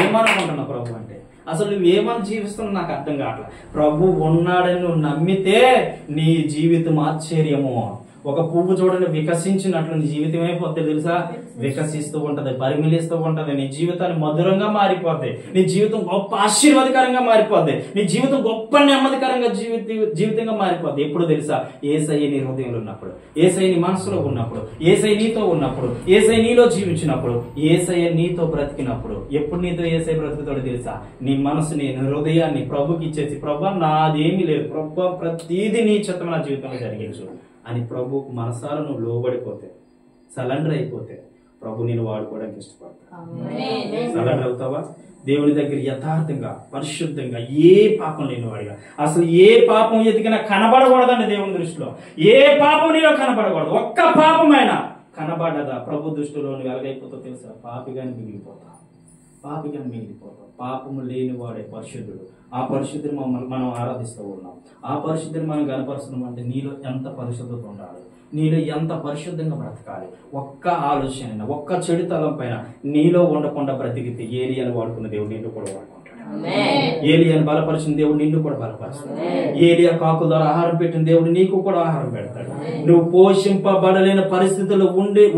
ఏమనుకుంటున్నా ప్రభు అంటే? అసలు నువ్వేమని జీవిస్తున్నావు నాకు అర్థం కావట్లేదు. ప్రభు ఉన్నాడని నువ్వు నమ్మితే నీ జీవితం ఆశ్చర్యము. ఒక పువ్వు చూడండి వికసించినట్లు నీ జీవితం అయిపోద్ది తెలుసా? వికసిస్తూ ఉంటది, పరిమిలిస్తూ ఉంటది. నీ జీవితాన్ని మధురంగా మారిపోద్ది, నీ జీవితం గొప్ప ఆశీర్వాదకరంగా మారిపోద్ది, నీ జీవితం గొప్ప నెమ్మదికరంగా జీవితంగా మారిపోద్ది. ఎప్పుడు తెలుసా? యేసయ్య నీ హృదయంలో ఉన్నప్పుడు, యేసయ్య నీ మనసులో ఉన్నప్పుడు, యేసయ్య నీతో ఉన్నప్పుడు, యేసయ్య నీలో జీవించినప్పుడు, యేసయ్య నీతో బ్రతికినప్పుడు. ఎప్పుడు నీతో యేసయ్య బ్రతుకుతాడో తెలుసా? నీ మనసుని, నీ హృదయాన్ని ప్రభుకి ఇచ్చేసి, ప్రభు నాదేమీ లేదు, ప్రభు ప్రతిదీ నీ చిత్తం నా జీవితంలో జరిగించు అని ప్రభుకు మనసారా నువ్వు లోబడిపోతే, సరెండర్ అయిపోతే ప్రభు నేను వాడుకోవడానికి ఇష్టపడతా. సరెండర్ అవుతావా? దేవుని దగ్గర యథార్థంగా, పరిశుద్ధంగా, ఏ పాపం లేని వాడిగా, అసలు ఏ పాపం ఎదిగినా కనబడకూడదండి దేవుని దృష్టిలో. ఏ పాపం నీలో కనబడకూడదు. ఒక్క పాపమైనా కనబడదా ప్రభు దృష్టిలో నువ్వు ఎలాగైపోతావు తెలుసా? పాపిగాని మిగిలిపోతావు, పాపిగాని మిగిలిపోతావు. పాపము లేని వాడే పరిశుద్ధుడు. ఆ పరిశుద్ధిని మనం ఆరాధిస్తూ ఉన్నాం. ఆ పరిశుద్ధిని మనం కనపరుస్తున్నాం అంటే నీలో ఎంత పరిశుద్ధత ఉండాలి, నీలో ఎంత పరిశుద్ధంగా బ్రతకాలి. ఒక్క ఆలోచన, ఒక్క చెడు తలం పైన నీలో ఉండకుండా బ్రతికితే ఏలియాను వాడుకున్న దేవుడు నిన్ను కూడా వాడుకుంటాడు. ఏలియాను బలపరిచిన దేవుడు నిన్ను కూడా బలపరుస్తాడు. ఏలియా కాకు ద్వారా ఆహారం పెట్టిన దేవుడు నీకు కూడా ఆహారం పెడతాడు. నువ్వు పోషింపబడలేని పరిస్థితుల్లో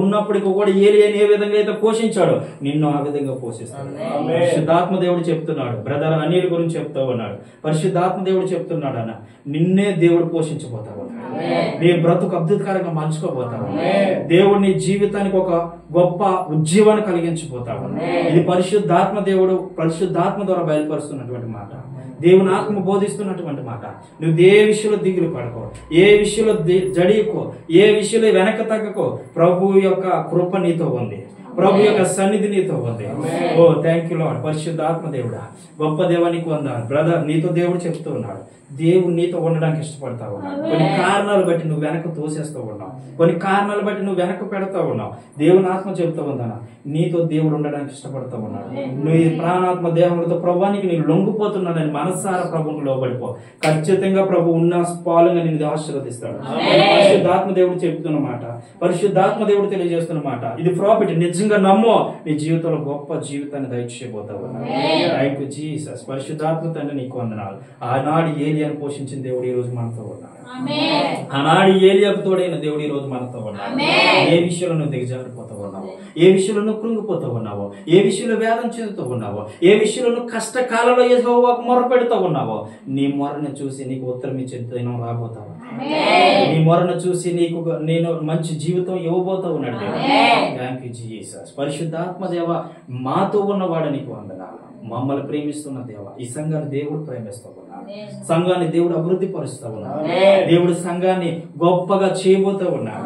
ఉన్నప్పటికీ కూడా ఏలియాను ఏ విధంగా అయితే పోషించాడో నిన్ను ఆ విధంగా పోషిస్తాడు. పరిశుద్ధాత్మ దేవుడు చెప్తున్నాడు, బ్రదర్ అనిల్ గురించి చెప్తూ ఉన్నాడు. పరిశుద్ధాత్మ దేవుడు చెప్తున్నాడు అన్న, నిన్నే దేవుడు పోషించబోతా ఉన్నాడు. నీ బ్రతుకు అద్భుతకరంగా మలుచుకోబోతావు. దేవుడు నీ జీవితానికి ఒక గొప్ప ఉజ్జీవాన్ని కలిగించబోతా ఉన్నాడు. ఇది పరిశుద్ధాత్మ దేవుడు పరిశుద్ధాత్మ ద్వారా బయలుపరుస్తున్నటువంటి మాట, దేవుని ఆత్మ బోధిస్తున్నటువంటి మాట. నువ్వు ఏ విషయంలో దిగులు పడకో, ఏ విషయంలో జడియకో, ఏ విషయంలో వెనక తగ్గకో. ప్రభు యొక్క కృప నీతో ఉంది, ప్రభు యొక్క సన్నిధి నీతో ఉంది. ఓ థ్యాంక్ యూ లార్డ్. పరిశుద్ధాత్మ దేవుడా, గొప్ప దేవానికి వందనాలు. బ్రదర్ నీతో దేవుడు చెప్తూ ఉన్నాడు, దేవుడు నీతో ఉండడానికి ఇష్టపడతా ఉన్నాడు. కొన్ని కారణాలు బట్టి నువ్వు వెనక తోసేస్తూ ఉన్నావు, కొన్ని కారణాలు బట్టి నువ్వు వెనక పెడతా ఉన్నావు. దేవుని ఆత్మ చెబుతూ ఉందన్న, నీతో దేవుడు ఉండడానికి ఇష్టపడతా ఉన్నాడు. నువ్వు ఈ ప్రాణాత్మ దేహములతో ప్రభువానికి నేను లొంగిపోతున్నానని మనసారా ప్రభువుకు లోబడిపో. ఖచ్చితంగా ప్రభు ఉన్న పాలుగా నిన్ను ఆశీర్వదిస్తాడు. పరిశుద్ధాత్మ దేవుడు చెప్తున్న మాట, పరిశుద్ధాత్మ దేవుడు తెలియజేస్తున్న మాట, ఇది ప్రాఫిట్. నిజంగా నమ్మో, నీ జీవితంలో గొప్ప జీవితాన్ని దయచేయబోతావు. Thank you Jesus. పరిశుద్ధాత్మ తండ్రి నీకు వందనాలు. ఆనాడు ఏలియాను పోషించిన దేవుడు ఈ రోజు మనతో ఉన్నాడు. ఆనాడు ఏలియాకు తోడైన దేవుడు ఈ రోజు మనతో ఉన్నాడు. ఏ విషయంలో నువ్వు దిగజారిపోతూ ఉన్నావో, ఏ విషయంలో నువ్వు కృంగిపోతూ ఉన్నావో, ఏ విషయంలో వేదన చెందుతూ ఉన్నావో, ఏ విషయంలో నువ్వు కష్టకాలంలో యెహోవాకు మొర పెడుతూ ఉన్నావో, నీ మొరను చూసి నీకు ఉత్తరం ఇచ్చే దినం రాబోతావు. నీ మొరను చూసి నేను మంచి జీవితం ఇవ్వబోతా ఉన్నాడు. Thank you Jesus. పరిశుద్ధాత్మ దేవ మాతో ఉన్నవాడు నీకు వందనాలు. మమ్మల్ని ప్రేమిస్తున్న దేవ, ఈ సంఘాన్ని దేవుడు ప్రేమిస్తూ ఉన్నాడు, సంఘాన్ని దేవుడు అభివృద్ధి పరుస్తూ ఉన్నాడు, దేవుడు సంఘాన్ని గొప్పగా చేయబోతూ ఉన్నాడు.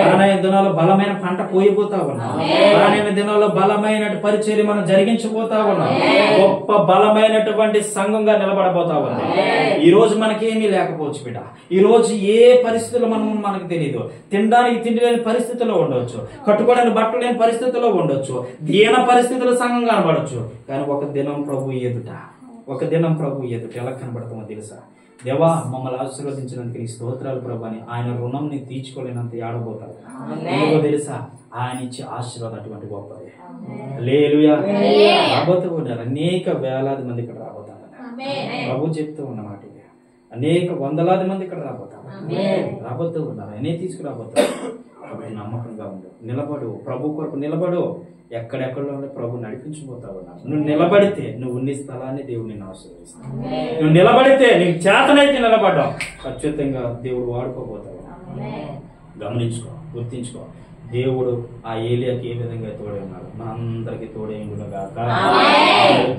రానైన దినాల్లో బలమైన పంట పోయిపోతా ఉన్నాం, రానైన దినాల్లో బలమైన పరిచర్య మనం జరిగించబోతా ఉన్నాం, గొప్ప బలమైనటువంటి సంఘంగా నిలబడబోతా ఉన్నాం. ఈ రోజు మనకేమీ లేకపోవచ్చు బిడ్డ, ఈ రోజు ఏ పరిస్థితుల్లో మనకు తెలియదు. తినడానికి తిండి లేని పరిస్థితిలో ఉండొచ్చు, కట్టుకోవడానికి బట్టలు లేని పరిస్థితిలో ఉండొచ్చు, దీన పరిస్థితుల్లో సంఘం కనబడచ్చు. కానీ ఒక దినం ప్రభు ఎదుట ఎలా కనబడతామో తెలుసా? దేవా మమ్మల్ని ఆశీర్వదించినందుకు నీ స్తోత్రాలు ప్రభు అని ఆయన రుణం ని తీర్చుకోలేనంత ఏడబోతారు. తెలుసా ఆయన ఇచ్చే ఆశీర్వాదం అటువంటి గొప్పది. హల్లెలూయా. రాబోతూ ఉన్నారు అనేక వేలాది మంది ఇక్కడ రాబోతారు. ప్రభు చెప్తూ ఉన్నమాట, అనేక వందలాది మంది ఇక్కడ రాబోతూ ఉన్నారు, అనే తీసుకురాబోతారు. కాబట్టి నమ్మకంగా ఉండు, నిలబడు, ప్రభు కొరకు నిలబడు. ఎక్కడెక్కడో ప్రభు నడిపించబోతా ఉన్నాడు. నువ్వు నిలబడితే నువ్వు నీ స్థలాన్ని దేవుడు నిన్ను ఆశీర్వదిస్తాడు. నువ్వు నిలబడితే నీకు చేతనైతే నిలబడ్డావు, ఖచ్చితంగా దేవుడు వాడుకోబోతాడు. గమనించుకో, గుర్తించుకో. దేవుడు ఆ ఏలియాకి ఏ విధంగా తోడే ఉన్నాడు, మనందరికి తోడేయును గాక,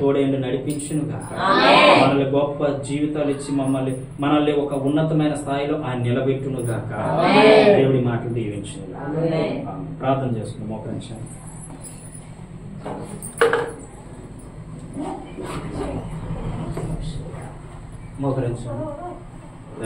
తోడేండు నడిపించును గాక, మనల్ని గొప్ప జీవితాలు ఇచ్చి మనల్ని ఒక ఉన్నతమైన స్థాయిలో ఆయన నిలబెట్టును గాక. దేవుడి మాటలు దీవించును గాక. ప్రార్థన చేసుకున్నాం ఒక నిమిషం. మోకరించండి.